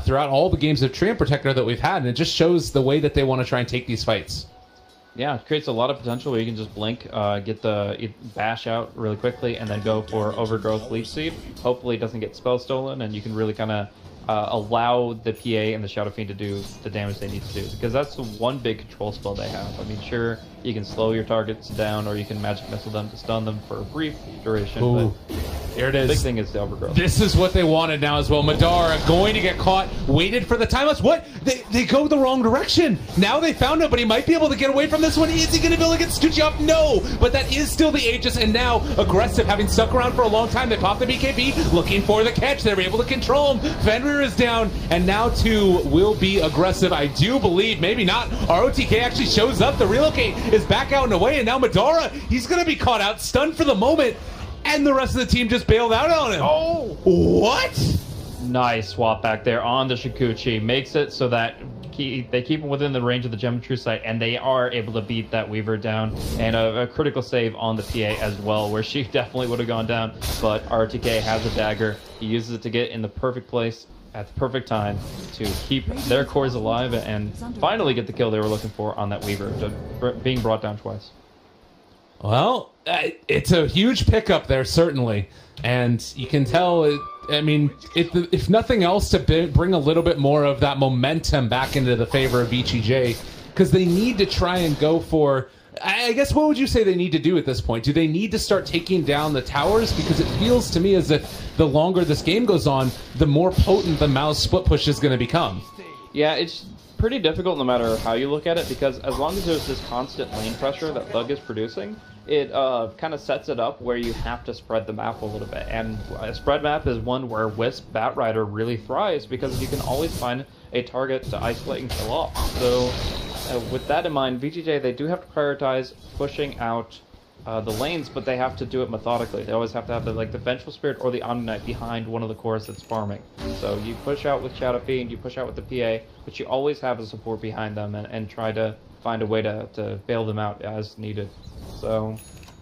throughout all the games of Treant Protector that we've had, and it just shows the way that they want to try and take these fights. Yeah, it creates a lot of potential where you can just blink, get the bash out really quickly, and then go for Overgrowth Leech Seed. Hopefully it doesn't get spell stolen, and you can really kind of allow the PA and the Shadow Fiend to do the damage they need to do, because that's the one big control spell they have. I mean, sure, you can slow your targets down, or you can Magic Missile them to stun them for a brief duration. Ooh. But Here it is. the big thing is the Overgrowth. This is what they wanted now as well. Madara going to get caught, waited for the time lapse. What? They go the wrong direction. Now they found him, but he might be able to get away from this one. Is he going to be able to get Stucci off? No, but that is still the Aegis, and now Aggressif, having stuck around for a long time, they pop the BKB, looking for the catch. They're able to control him. Fenrir is down, and now too will be Aggressif. I do believe, maybe not. ROTK actually shows up. The relocate is back out and away, and now Madara, he's going to be caught out, stunned for the moment. And the rest of the team just bailed out on him. Oh! What? Nice swap back there on the Shikuchi. Makes it so that they keep him within the range of the Geometry Sight, and they are able to beat that Weaver down. And a critical save on the PA as well, where she definitely would have gone down. But RTK has a dagger. He uses it to get in the perfect place at the perfect time to keep their cores alive and finally get the kill they were looking for on that Weaver, being brought down twice. Well, it's a huge pickup there, certainly. And you can tell, if nothing else, to bring a little bit more of that momentum back into the favor of VGJ, because they need to try and go for... I guess, what would you say they need to do at this point? Do they need to start taking down the towers? Because it feels to me as if the longer this game goes on, the more potent the Mao's split push is going to become. Yeah, it's pretty difficult no matter how you look at it, because as long as there's this constant lane pressure that Thug is producing, it kind of sets it up where you have to spread the map a little bit. And a spread map is one where Wisp Batrider really thrives, because you can always find a target to isolate and kill off. So with that in mind, VGJ, they do have to prioritize pushing out the lanes, but they have to do it methodically. They always have to have the Vengeful Spirit or the Omni Knight behind one of the cores that's farming. So you push out with Shadow Fiend, you push out with the PA, but you always have a support behind them and try to find a way to bail them out as needed. So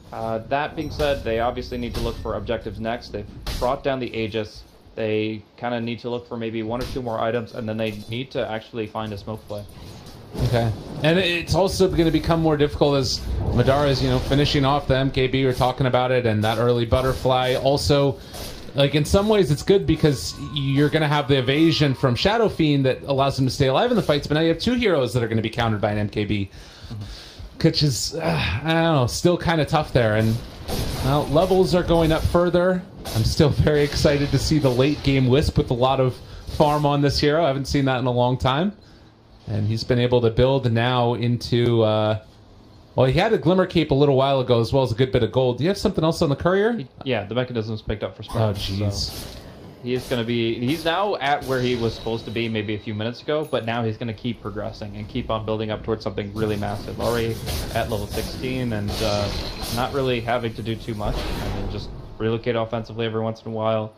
that being said, they obviously need to look for objectives next. They've brought down the Aegis. They kind of need to look for maybe one or two more items, and then they need to actually find a smoke play. Okay. And it's also going to become more difficult as Madara is, finishing off the MKB. We were talking about it, and that early butterfly. Also, in some ways it's good because you're going to have the evasion from Shadow Fiend that allows them to stay alive in the fights, but now you have two heroes that are going to be countered by an MKB. Which is, I don't know, still kind of tough there. And, well, levels are going up further. I'm still very excited to see the late game Wisp with a lot of farm on this hero. I haven't seen that in a long time. And he's been able to build now into, well, he had a Glimmer Cape a little while ago as well as a good bit of gold. Do you have something else on the Courier? Yeah, the mechanism's picked up for Spark. Oh, jeez. So he's now at where he was supposed to be maybe a few minutes ago, but now he's going to keep progressing and keep on building up towards something really massive. Already at level 16 and not really having to do too much. I mean, just relocate offensively every once in a while.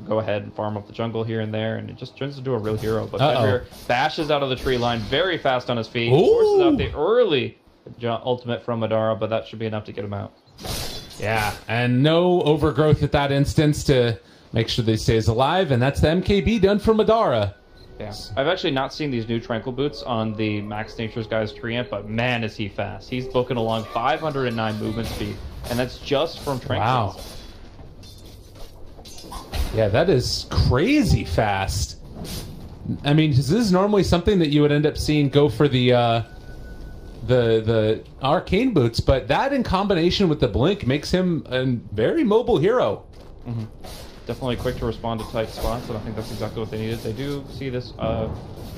Go ahead and farm up the jungle here and there, and it just turns into a real hero. But Fenrir bashes out of the tree line very fast on his feet, forces out the early ultimate from Madara, but that should be enough to get him out. Yeah, and no overgrowth at that instance to make sure they stays alive, and that's the MKB done for Madara. Yeah, I've actually not seen these new Tranquil Boots on the Max Nature's Guy's Treant, but man is he fast. He's booking along 509 movement speed, and that's just from Tranquil. Wow. Yeah, that is crazy fast. I mean, this is normally something that you would end up seeing go for the arcane boots, but that in combination with the blink makes him a very mobile hero. Mm-hmm. Definitely quick to respond to tight spots, and I think that's exactly what they needed. They do see this, I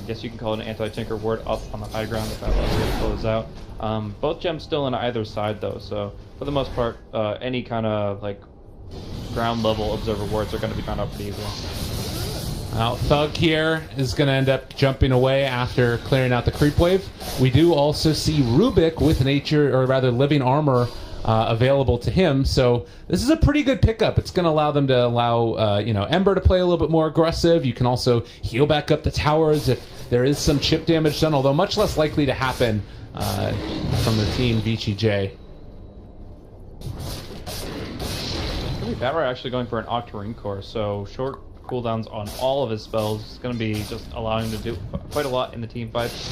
guess you can call it an anti-tinker ward up on the high ground if that allows you to close out. Both gems still on either side though, so for the most part, any kind of ground level observer wards are going to be found out pretty easily. Now, Thug here is going to end up jumping away after clearing out the creep wave. We do also see Rubik with nature, or rather living armor, available to him. So this is a pretty good pickup. It's going to allow them to allow Ember to play a little bit more aggressive. You can also heal back up the towers if there is some chip damage done, although much less likely to happen from the team VGJ. Batrider actually going for an Octarine Core, so short cooldowns on all of his spells. It's going to be just allowing him to do quite a lot in the team fights.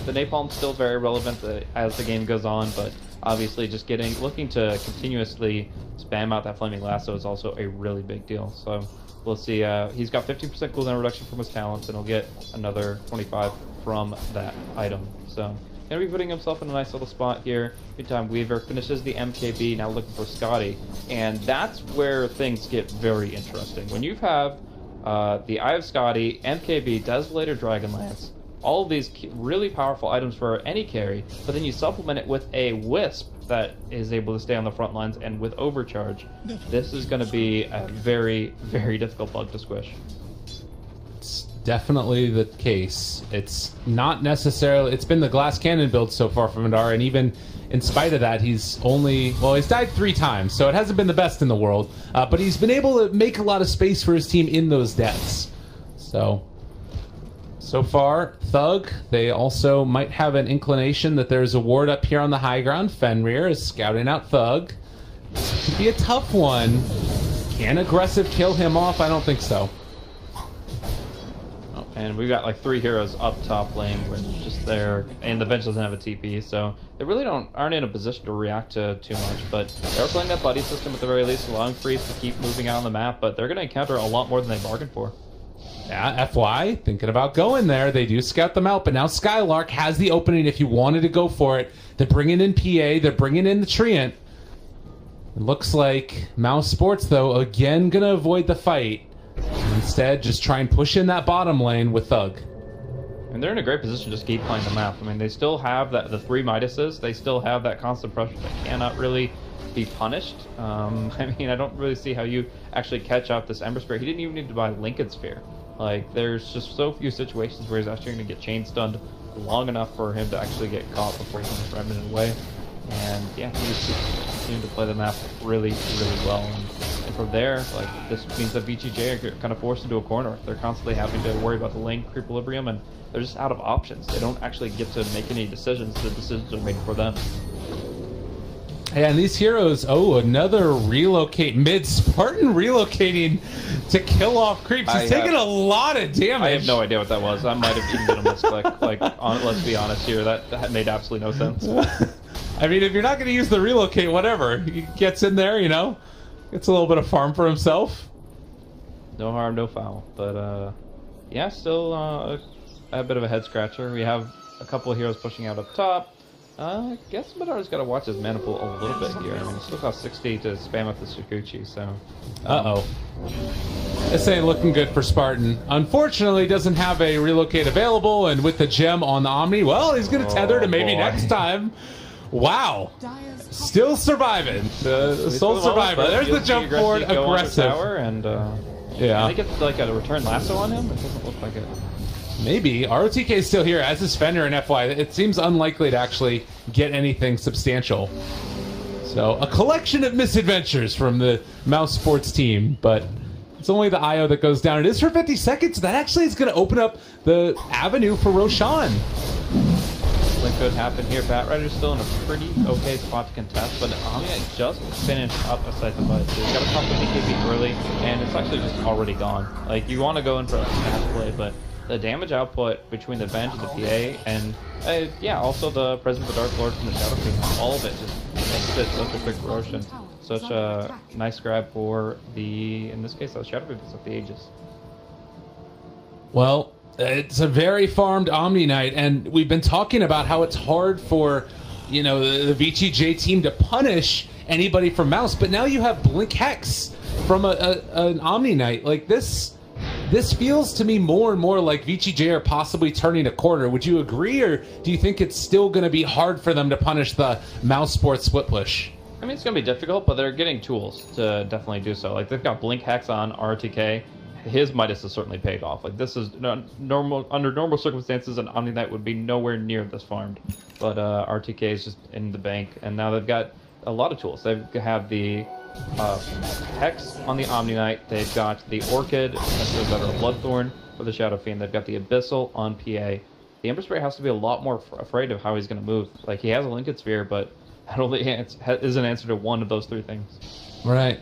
The Napalm's still very relevant as the game goes on, but obviously just looking to continuously spam out that Flaming Lasso is also a really big deal. So we'll see. He's got 50% cooldown reduction from his talents, and he'll get another 25 from that item. So going to be putting himself in a nice little spot here. Meantime, Weaver finishes the MKB, now looking for Scotty. And that's where things get very interesting. When you have the Eye of Scotty, MKB, Desolator, Dragonlance, all of these really powerful items for any carry, but then you supplement it with a Wisp that is able to stay on the front lines, and with Overcharge, this is going to be a very, very difficult bug to squish. Definitely the case. It's not necessarily... It's been the Glass Cannon build so far from Madara, and even in spite of that, he's died 3 times, so it hasn't been the best in the world. But he's been able to make a lot of space for his team in those deaths. So far, Thug, they also might have an inclination that there's a ward up here on the high ground. Fenrir is scouting out Thug. This could be a tough one. Can Aggressive kill him off? I don't think so. And we've got like 3 heroes up top lane, which is just there, and the bench doesn't have a TP, so they really aren't in a position to react to too much. But they're playing that buddy system at the very least, allowing Freeze to keep moving out on the map, but they're going to encounter a lot more than they bargained for. Yeah, FY, thinking about going there. They do scout them out, but now Skylark has the opening if you wanted to go for it. They're bringing in PA, they're bringing in the Treant. It looks like Mouse Sports, though, again going to avoid the fight. Instead, just try and push in that bottom lane with Thug. And they're in a great position to just keep playing the map. I mean, they still have the 3 Midases. They still have that constant pressure that cannot really be punished. I mean, I don't really see how you actually catch out this Ember Spirit. He didn't even need to buy Lincoln Sphere. Like, there's just so few situations where he's actually going to get chain stunned long enough for him to actually get caught before he can just remnant away. And yeah, he's continuing to play the map really, really well. And from there, like, this means that VGJ are kind of forced into a corner. They're constantly having to worry about the lane equilibrium, and they're just out of options. They don't actually get to make any decisions. The decisions are made for them. Yeah, and these heroes, another relocate. Mid-Spartan relocating to kill off creeps. He's taking a lot of damage. I have no idea what that was. I might have even been a misclick. Like, let's be honest here. That made absolutely no sense. I mean, if you're not going to use the relocate, whatever. He gets in there, gets a little bit of farm for himself. No harm, no foul. But, yeah, still a bit of a head-scratcher. We have a couple of heroes pushing out up top. I guess Madara's got to watch his mana pool a little bit here. I mean, it still costs 60 to spam up the Shukuchi, so... This ain't looking good for Spartan. Unfortunately, doesn't have a relocate available, and with the gem on the Omni, well, he's going to tether to maybe next time. Wow. Still surviving. The sole survivor. There's the jump forward. Aggressive. And, yeah. They get like a return lasso on him? It doesn't look like it. Maybe. ROTK is still here, as is Fenrir and FY. It seems unlikely to actually get anything substantial. So, a collection of misadventures from the Mouse Sports team, but it's only the IO that goes down. It is for 50 seconds. That actually is going to open up the avenue for Roshan. What could happen here? Batrider's still in a pretty okay spot to contest, but Omnia just finished up aside the fight. So he's got a couple of AKB early, and it's actually just already gone. Like, you want to go in for a fast play, but the damage output between the bench and the PA, and yeah, also the presence of the Dark Lord from the Shadow King, all of it just makes it such a quick rush and such a nice grab for the, in this case, the Shadow King of the Aegis. Well, it's a very farmed Omni Knight, and we've been talking about how it's hard for, the VGJ team to punish anybody from Mouse, but now you have Blink Hex from an Omni Knight. Like, this feels to me more and more like VGJ are possibly turning a corner. Would you agree, or do you think it's still going to be hard for them to punish the Mouse Sports split push? I mean, it's going to be difficult, but they're getting tools to definitely do so. Like, they've got Blink Hex on RTK. His Midas has certainly paid off. Like, this is normal. Under normal circumstances, an Omni Knight would be nowhere near this farmed. But RTK is just in the bank, and now they've got a lot of tools. They have the Hex on the Omni Knight. They've got the Orchid, that's better Bloodthorn for the Shadow Fiend. They've got the Abyssal on PA. The Ember Spirit has to be a lot more afraid of how he's going to move. Like, he has a Lincoln Sphere, but that only is an answer to one of those three things. Right.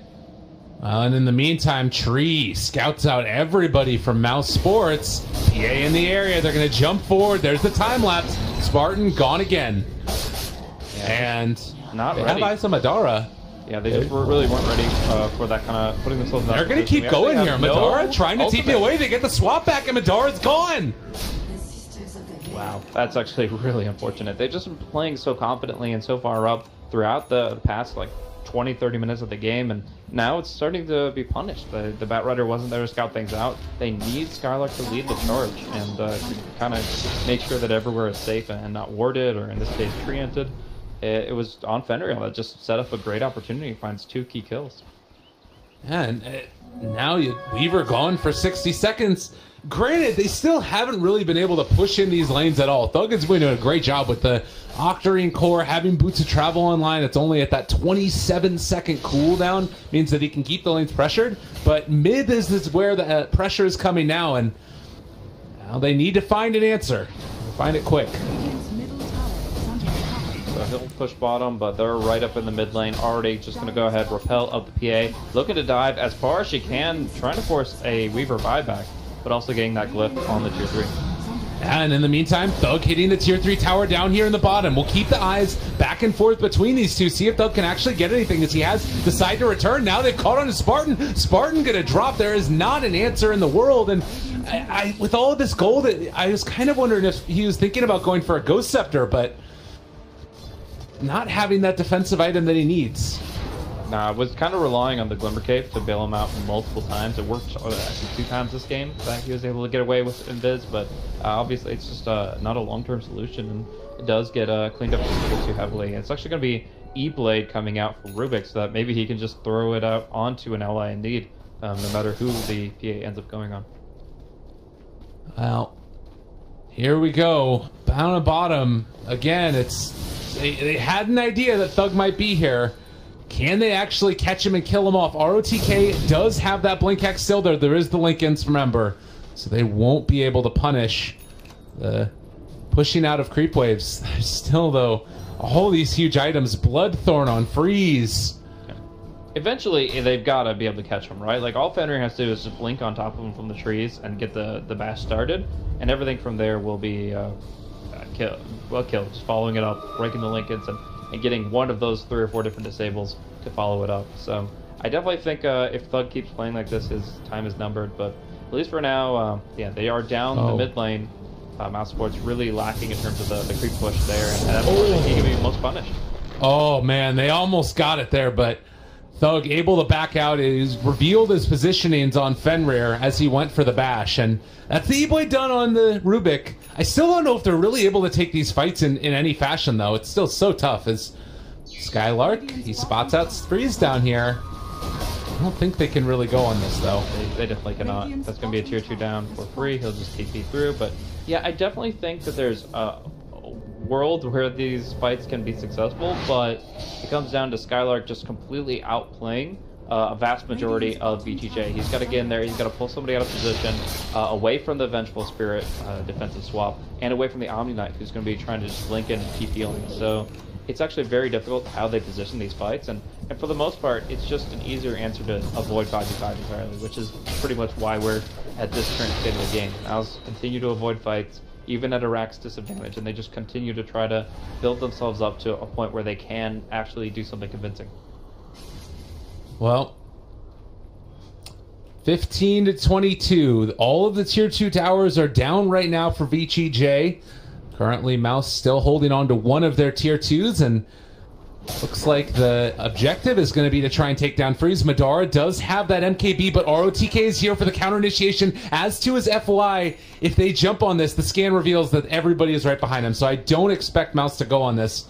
And in the meantime, Tree scouts out everybody from Mouse Sports. PA in the area. They're going to jump forward. There's the time lapse. Spartan gone again. Yeah. And not they ready. have eyes on Madara. Yeah, they just really weren't ready for that kind of putting themselves in that They're going to position. keep going here. Madara trying to ultimate. TP away. They get the swap back, and Madara's gone. Wow, that's actually really unfortunate. They've just been playing so confidently and so far up throughout the past, like, 20, 30 minutes of the game, and now it's starting to be punished. The Batrider wasn't there to scout things out. They need Skylark to lead the charge and to kind of make sure that everywhere is safe and not warded, or in this case, preempted. It was on Fenrir that just set up a great opportunity. Finds 2 key kills. Yeah, and now Weaver gone for 60 seconds. Granted, they still haven't really been able to push in these lanes at all. Thug has been doing a great job with the Octarine core, having Boots of Travel online. It's only at that 27-second cooldown, means that he can keep the lanes pressured. But mid is where the pressure is coming now, and now they need to find an answer. Find it quick. So he'll push bottom, but they're right up in the mid lane. Already just going to go ahead, repel up the PA. Looking to dive as far as she can, trying to force a Weaver buyback, but also getting that glyph on the tier 3. And in the meantime, Thug hitting the tier 3 tower down here in the bottom. We'll keep the eyes back and forth between these two, see if Thug can actually get anything, as he has decided to return. Now they've caught on to Spartan. Spartan gonna drop. There is not an answer in the world, and I with all of this gold, I was kind of wondering if he was thinking about going for a Ghost Scepter, but not having that defensive item that he needs. Nah, was kind of relying on the Glimmer Cape to bail him out multiple times. It worked actually 2 times this game that he was able to get away with Invis, but obviously it's just not a long-term solution, and it does get cleaned up a little too heavily. It's actually going to be E-Blade coming out for Rubik, so that maybe he can just throw it out onto an ally in need, no matter who the PA ends up going on. Well, here we go. Down at bottom. Again, they had an idea that Thug might be here. Can they actually catch him and kill him off? ROTK does have that Blink Hex still there. There is the Lincolns, remember. So they won't be able to punish the pushing out of creep waves. There's still, though, all these huge items. Bloodthorn on Freeze. Eventually, they've got to be able to catch him, right? Like, all Fenrir has to do is just blink on top of him from the trees and get the bash started, and everything from there will be killed. Just following it up, breaking the Lincolns, and getting one of those 3 or 4 different disables to follow it up. So I definitely think if Thug keeps playing like this, his time is numbered. But at least for now, yeah, they are down the mid lane. Mouse Sports really lacking in terms of the creep push there, and that's where he can be most punished. Oh man, they almost got it there, but Thug able to back out. He's revealed his positionings on Fenrir as he went for the bash, and that's the E-Blade done on the Rubik. I still don't know if they're really able to take these fights in any fashion, though. It's still so tough. As Skylark, he spots out Freeze down here. I don't think they can really go on this, though. They definitely cannot. That's going to be a tier 2 down for free. He'll just TP through. But yeah, I definitely think that there's a world where these fights can be successful, but it comes down to Skylark just completely outplaying a vast majority of VGJ. He's got to get in there, he's got to pull somebody out of position, away from the Vengeful Spirit defensive swap, and away from the Omni Knight, who's going to be trying to just link in and keep healing. So it's actually very difficult how they position these fights, and for the most part, it's just an easier answer to avoid 5v5 entirely, which is pretty much why we're at this current state of the game. Owls continue to avoid fights, even at Iraq's disadvantage, and they just continue to try to build themselves up to a point where they can actually do something convincing. Well, 15 to 22. All of the tier 2 towers are down right now for VGJ. Currently, Mouse still holding on to one of their tier 2s, and looks like the objective is going to be to try and take down Freeze. Madara does have that MKB, but ROTK is here for the counter initiation, as to his FY. If they jump on this, the scan reveals that everybody is right behind him, so I don't expect Mouse to go on this.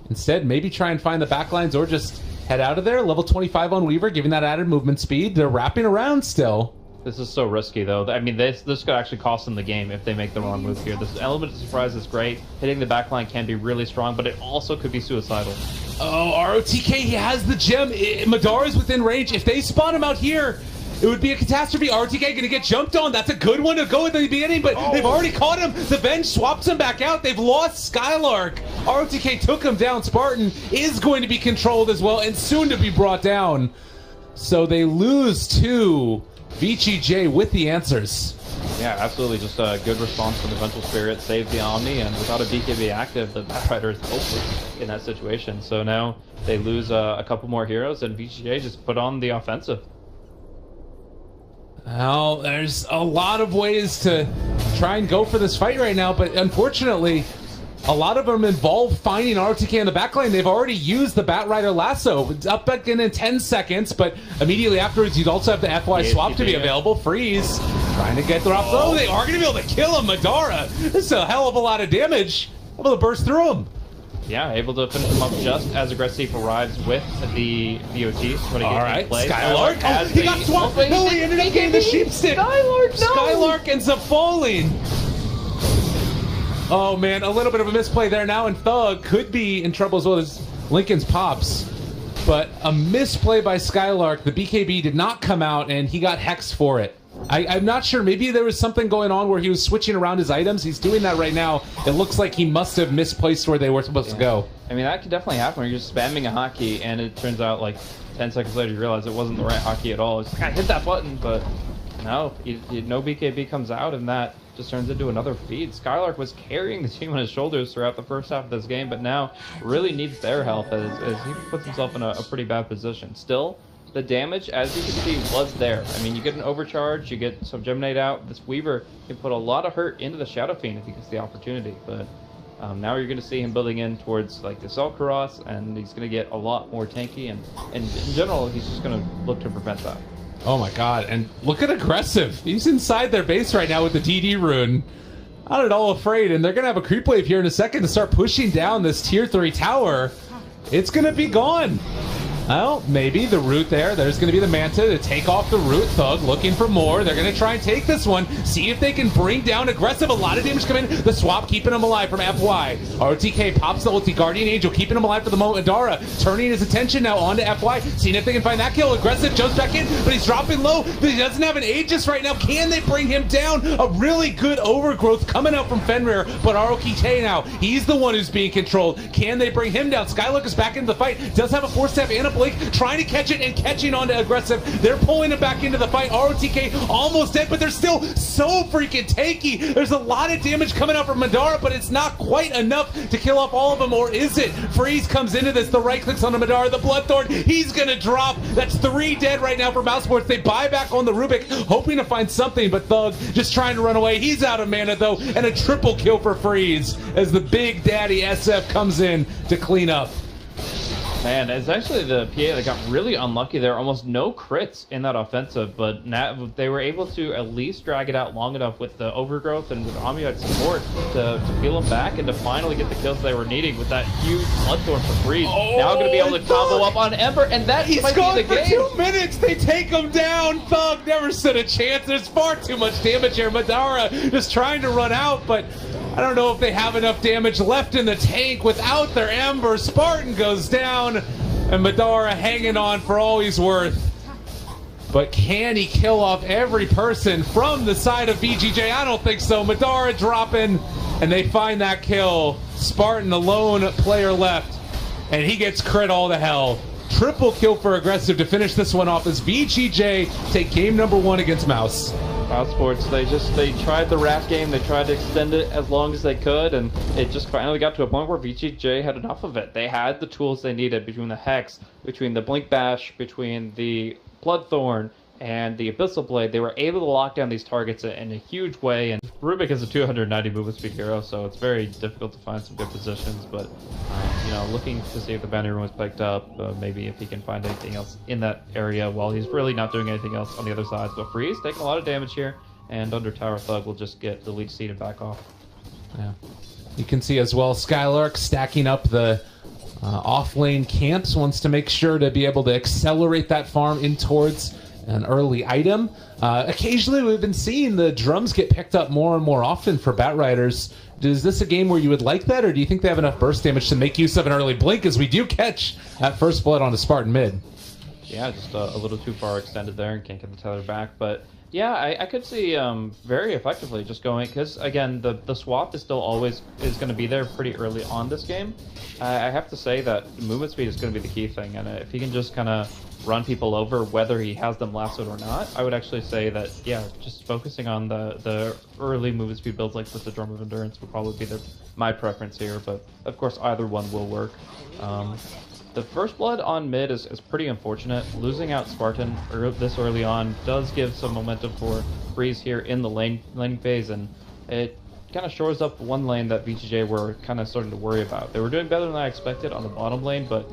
Instead, maybe try and find the backlines or just head out of there. Level 25 on Weaver, giving that added movement speed. They're wrapping around still. This is so risky, though. I mean, this could actually cost them the game if they make the wrong move here. This element of surprise is great. Hitting the backline can be really strong, but it also could be suicidal. Oh, ROTK, he has the gem. Madara's within range. If they spot him out here, it would be a catastrophe. ROTK going to get jumped on. That's a good one to go at the beginning, but they've already caught him. The Venge swaps him back out. They've lost Skylark. ROTK took him down. Spartan is going to be controlled as well and soon to be brought down. So they lose to VGJ with the answers. Yeah, absolutely. Just a good response from the Vengeful Spirit. Saved the Omni, and without a BKB active, the Batrider is hopeless in that situation. So now they lose a couple more heroes, and VGJ just put on the offensive. Well, there's a lot of ways to try and go for this fight right now, but unfortunately, a lot of them involve finding RTK in the backline. They've already used the Batrider lasso. It's up back in 10 seconds, but immediately afterwards, you'd also have the FY swap to be available. Freeze, trying to get the off. Oh, they are going to be able to kill him, Madara. This is a hell of a lot of damage. Able to burst through him. Yeah, able to finish him up just as Agressif arrives with the VOT. All right, Skylark. Oh, he got swapped. No, he ended up getting the sheep stick. Skylark, no! Skylark ends up falling. Oh, man, a little bit of a misplay there now, and Thug could be in trouble as well as Lincoln's pops. But a misplay by Skylark. The BKB did not come out, and he got hexed for it. I'm not sure. Maybe there was something going on where he was switching around his items. He's doing that right now. It looks like he must have misplaced where they were supposed to go. I mean, that could definitely happen when you're just spamming a hotkey, and it turns out, like, 10 seconds later you realize it wasn't the right hotkey at all. It's like, I hit that button, but no, no BKB comes out, and that just turns into another feed. Skylark was carrying the team on his shoulders throughout the first half of this game, but now really needs their help as he puts himself in a pretty bad position. Still, the damage, as you can see, was there. I mean, you get an overcharge, you get some Geminate out. This Weaver can put a lot of hurt into the Shadow Fiend if he gets the opportunity, but now you're going to see him building in towards like the Selkaros, and he's going to get a lot more tanky, and in general, he's just going to look to prevent that. Oh my god, and look at Aggressive. He's inside their base right now with the DD rune. Not at all afraid, and they're going to have a creep wave here in a second to start pushing down this tier 3 tower. It's going to be gone. Well, maybe the root there. There's going to be the Manta to take off the root. Thug looking for more. They're going to try and take this one. See if they can bring down Aggressive. A lot of damage coming in. The swap keeping him alive from FY. RTK pops the ulti. Guardian Angel keeping him alive for the moment. Adara turning his attention now onto FY. Seeing if they can find that kill. Aggressive jumps back in, but he's dropping low. He doesn't have an Aegis right now. Can they bring him down? A really good overgrowth coming out from Fenrir, but ROKT now, he's the one who's being controlled. Can they bring him down? Skylark is back into the fight. Does have a 4-step and a Blink, trying to catch it and catching onto Aggressive. They're pulling him back into the fight. ROTK almost dead, but they're still so freaking tanky. There's a lot of damage coming out from Madara, but it's not quite enough to kill off all of them, or is it? Freeze comes into this. The right clicks on the Madara. The Bloodthorn, he's gonna drop. That's 3 dead right now for Mousesports. They buy back on the Rubik, hoping to find something, but Thug just trying to run away. He's out of mana though, and a triple kill for Freeze as the big daddy SF comes in to clean up. Man, it's actually the PA that got really unlucky there. Almost no crits in that offensive, but they were able to at least drag it out long enough with the overgrowth and with Omniite support to peel them back and to finally get the kills they were needing with that huge Bloodthorn for Freeze. Now going to be able to combo up on Ember, and that might be the game. He's gone for 2 minutes. They take him down. Thug never stood a chance. There's far too much damage here. Madara just trying to run out, but I don't know if they have enough damage left in the tank without their Ember. Spartan goes down, and Madara hanging on for all he's worth. But can he kill off every person from the side of VGJ? I don't think so. Madara dropping, and they find that kill. Spartan, the lone player left, and he gets crit all to hell. Triple kill for Aggressive to finish this one off as VGJ take game number 1 against Mouse. Mousesports, they tried the rat game, they tried to extend it as long as they could, and it just finally got to a point where VGJ had enough of it. They had the tools they needed between the Hex, between the Blink Bash, between the Bloodthorn, and the Abyssal Blade. They were able to lock down these targets in a huge way, and Rubik is a 290 movement speed hero, so it's very difficult to find some good positions, but you know, looking to see if the bounty room was picked up, maybe if he can find anything else in that area while he's really not doing anything else on the other side. But Freeze taking a lot of damage here, and under Tower Thug will just get the lead seat and back off. Yeah, you can see as well Skylark stacking up the off lane camps, wants to make sure to be able to accelerate that farm in towards an early item. Occasionally, we've been seeing the drums get picked up more and more often for Bat Riders. Is this a game where you would like that, or do you think they have enough burst damage to make use of an early blink, as we do catch that first blood on a Spartan mid? Yeah, just a little too far extended there and can't get the tether back. But yeah, I could see very effectively just going, because again, the swap is still always going to be there pretty early on this game. I have to say that movement speed is going to be the key thing, and if he can just kind of run people over, whether he has them lassoed or not, I would actually say that, yeah, just focusing on the early movement speed builds like with the Drum of Endurance would probably be my preference here, but of course either one will work. The first blood on mid is pretty unfortunate. Losing out Spartan this early on does give some momentum for Freeze here in the laning phase, and it kind of shores up one lane that VGJ were kind of starting to worry about. They were doing better than I expected on the bottom lane, but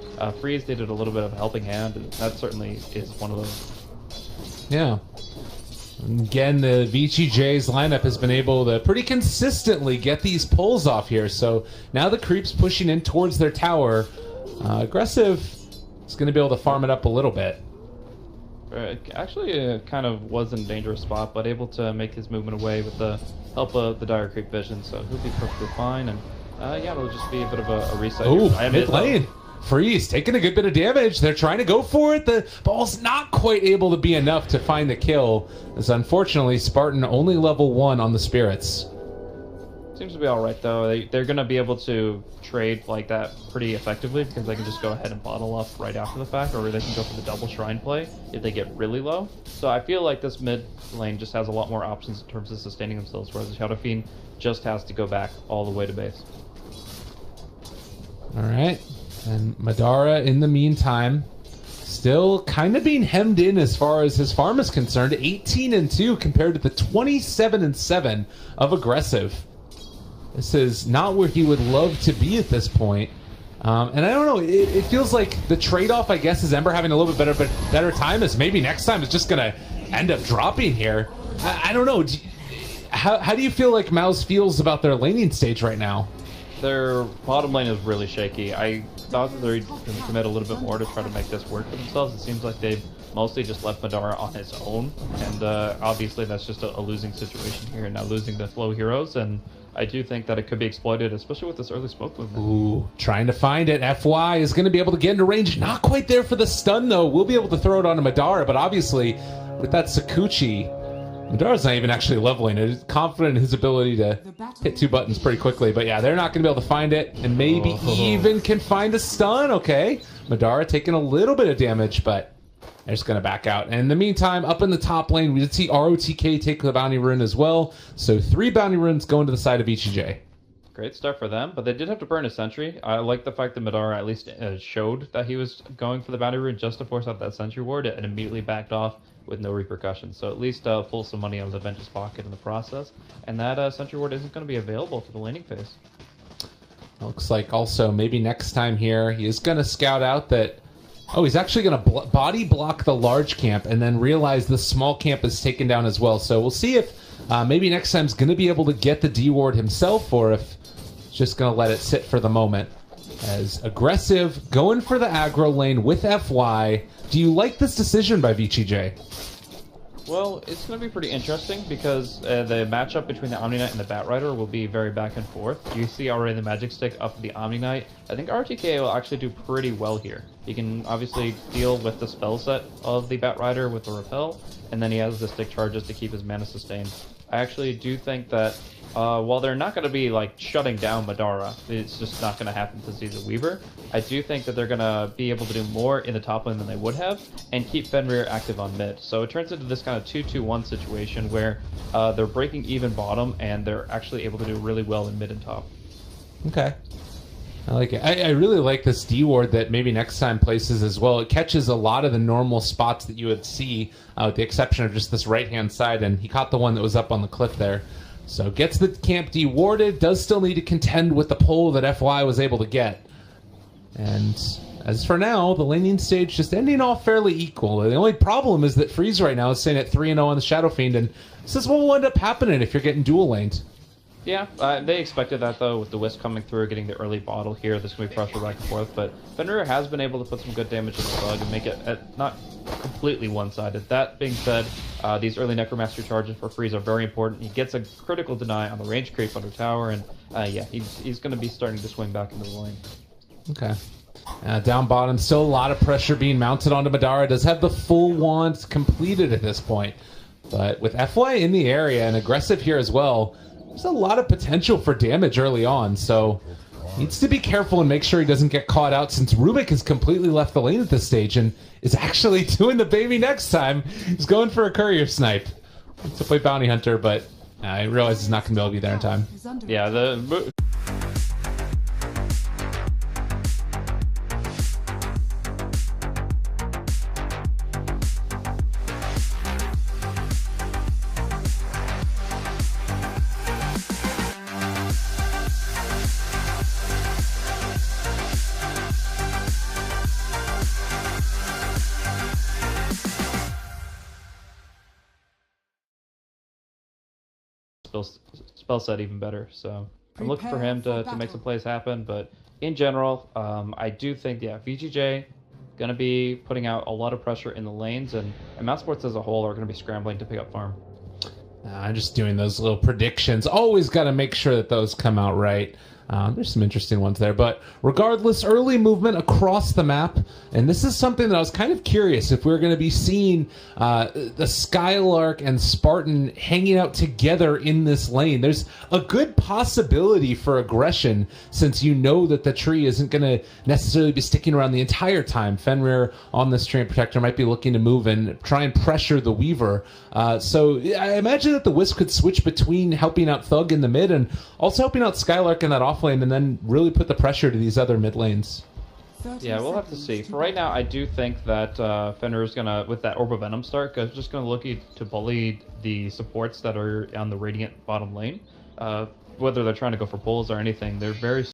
Freeze needed a little bit of a helping hand, and that certainly is one of those. Yeah. Again, the VGJ's lineup has been able to pretty consistently get these pulls off here, so now the creep's pushing in towards their tower. Aggressive is going to be able to farm it up a little bit. Actually, kind of was in a dangerous spot, but able to make his movement away with the help of the Dire Creep Vision, so he'll be perfectly fine. And yeah, it'll just be a bit of a reset. Ooh, mid lane. Freeze taking a good bit of damage. They're trying to go for it. The ball's not quite able to be enough to find the kill, as unfortunately Spartan only level 1 on the spirits. Seems to be alright though. They're going to be able to trade like that pretty effectively, because they can just go ahead and bottle up right after the fact, or they can go for the double shrine play if they get really low. So I feel like this mid lane just has a lot more options in terms of sustaining themselves, whereas the Shadow Fiend just has to go back all the way to base. Alright, and Madara in the meantime still kind of being hemmed in as far as his farm is concerned. 18-2 compared to the 27-7 of Aggressive. This is not where he would love to be at this point. And I don't know, it feels like the trade-off, I guess, is Ember having a little bit better time, is maybe next time it's just going to end up dropping here. I don't know. How do you feel like Mouse feels about their laning stage right now? Their bottom lane is really shaky. I thought that they'd commit a little bit more to try to make this work for themselves. It seems like they've mostly just left Madara on his own, and obviously that's just a losing situation here, now losing the flow heroes, and I do think that it could be exploited, especially with this early smoke movement. Ooh, trying to find it. FY is going to be able to get into range. Not quite there for the stun, though. We'll be able to throw it onto Madara, but obviously, with that Sakuchi, Madara's not even actually leveling it. He's confident in his ability to hit 2 buttons pretty quickly. But yeah, they're not going to be able to find it, and maybe even can find a stun. Okay, Madara taking a little bit of damage, but they're just going to back out. And in the meantime, up in the top lane, we did see ROTK take the bounty rune as well. So 3 bounty runes going to the side of VGJ. Great start for them, but they did have to burn a sentry. I like the fact that Madara at least showed that he was going for the bounty rune just to force out that sentry ward, and immediately backed off with no repercussions. So at least pull some money out of the Vengeance pocket in the process. And that sentry ward isn't going to be available for the laning phase. Looks like also maybe next time here, he is going to scout out that... Oh, he's actually going to body block the large camp and then realize the small camp is taken down as well. So we'll see if maybe next time he's going to be able to get the D ward himself, or if he's just going to let it sit for the moment. As Aggressive going for the aggro lane with FY. Do you like this decision by VGJ? Well, it's going to be pretty interesting, because the matchup between the Omni Knight and the Bat Rider will be very back and forth. You see already the Magic Stick up the Omni Knight. I think RTK will actually do pretty well here. He can obviously deal with the spell set of the Bat Rider with the Repel, and then he has the stick charges to keep his mana sustained. I actually do think that while they're not going to be like shutting down Madara, it's just not going to happen to see the Weaver, I do think that they're going to be able to do more in the top lane than they would have, and keep Fenrir active on mid. So it turns into this kind of 2-2-1 situation where they're breaking even bottom, and they're actually able to do really well in mid and top. Okay. I like it. I really like this D ward that maybe next time places as well. It catches a lot of the normal spots that you would see, with the exception of just this right-hand side, and he caught the one that was up on the cliff there. So gets the camp dewarded, does still need to contend with the pull that FY was able to get. And as for now, the laning stage just ending off fairly equal. The only problem is that Freeze right now is sitting at 3-0 on the Shadow Fiend, and this is what will end up happening if you're getting dual laned. Yeah, they expected that though, with the Wisp coming through, getting the early bottle here. This can be pressure back and forth, but Fenrir has been able to put some good damage in the bug and make it not completely one-sided. That being said, these early Necromancer charges for freeze are very important. He gets a critical deny on the range creep under tower, and yeah, he's going to be starting to swing back into the lane. Okay. Down bottom, still a lot of pressure being mounted onto Madara. Does have the full wand completed at this point. But with FY in the area and Aggressif here as well, there's a lot of potential for damage early on. So needs to be careful and make sure he doesn't get caught out, since Rubik has completely left the lane at this stage and is actually doing the baby next time. He's going for a courier snipe. Wants to play bounty hunter, but I realize he's not going to be able to be there in time. Yeah, the spell set even better, so I'm looking for him to make some plays happen. But in general, I do think, yeah, VGJ going to be putting out a lot of pressure in the lanes, and Mouse Sports as a whole are going to be scrambling to pick up farm. I'm just doing those little predictions. Always got to make sure that those come out right. There's some interesting ones there. But regardless, early movement across the map. And this is something that I was kind of curious if we were going to be seeing the Skylark and Spartan hanging out together in this lane. There's a good possibility for aggression, since you know that the tree isn't going to necessarily be sticking around the entire time. Fenrir on this tree and Protector might be looking to move and try and pressure the Weaver. So I imagine that the Wisp could switch between helping out Thug in the mid and also helping out Skylark in that off lane, and then really put the pressure to these other mid lanes. Yeah, we'll have to see. For right now, I do think that Fenrir is going to, with that Orb of Venom start, just going to look to bully the supports that are on the Radiant bottom lane. Whether they're trying to go for pulls or anything, they're very